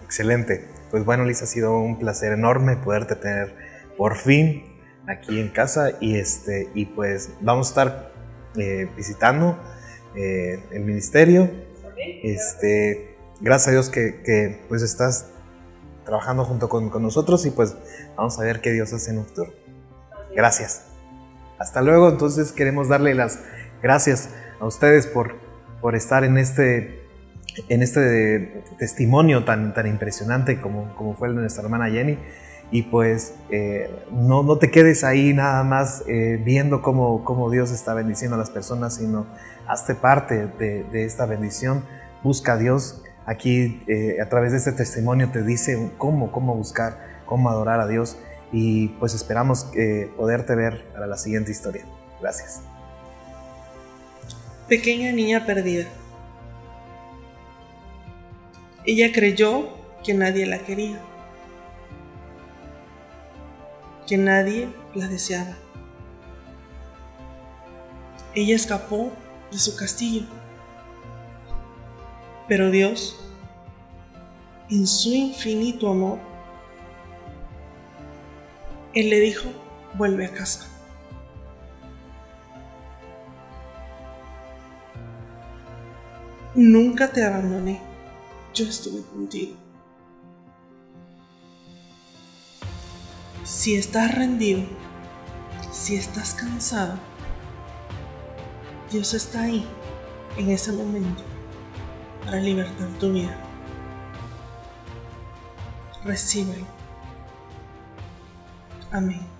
Excelente. Pues bueno, Liz, ha sido un placer enorme poderte tener por fin aquí en casa y pues vamos a estar visitando el ministerio. Gracias a Dios que pues estás trabajando junto con nosotros y pues vamos a ver qué Dios hace en un futuro. Gracias. Hasta luego. Entonces queremos darle las gracias a ustedes por estar en este testimonio tan impresionante como fue el de nuestra hermana Jenny. Y pues no te quedes ahí nada más viendo cómo Dios está bendiciendo a las personas, sino hazte parte de esta bendición. Busca a Dios. Aquí a través de este testimonio te dice cómo buscar, cómo adorar a Dios. Y pues esperamos poderte ver para la siguiente historia. Gracias. Pequeña niña perdida. Ella creyó que nadie la quería, que nadie la deseaba. Ella escapó de su castillo, pero Dios, en su infinito amor, Él le dijo: vuelve a casa. Nunca te abandoné, yo estuve contigo. Si estás rendido, si estás cansado, Dios está ahí en ese momento para libertar tu vida. Recíbelo. Amén.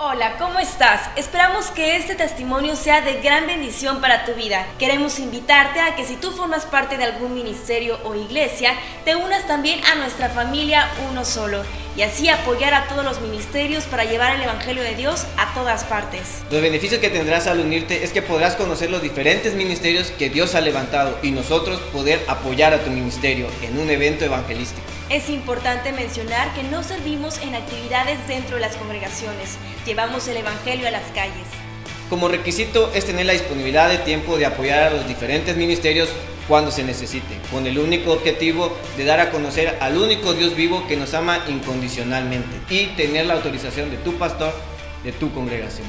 Hola, ¿cómo estás? Esperamos que este testimonio sea de gran bendición para tu vida. Queremos invitarte a que si tú formas parte de algún ministerio o iglesia, te unas también a nuestra familia Uno Solo y así apoyar a todos los ministerios para llevar el Evangelio de Dios a todas partes. Los beneficios que tendrás al unirte es que podrás conocer los diferentes ministerios que Dios ha levantado y nosotros poder apoyar a tu ministerio en un evento evangelístico. Es importante mencionar que no servimos en actividades dentro de las congregaciones, llevamos el Evangelio a las calles. Como requisito es tener la disponibilidad de tiempo de apoyar a los diferentes ministerios cuando se necesite, con el único objetivo de dar a conocer al único Dios vivo que nos ama incondicionalmente y tener la autorización de tu pastor, de tu congregación.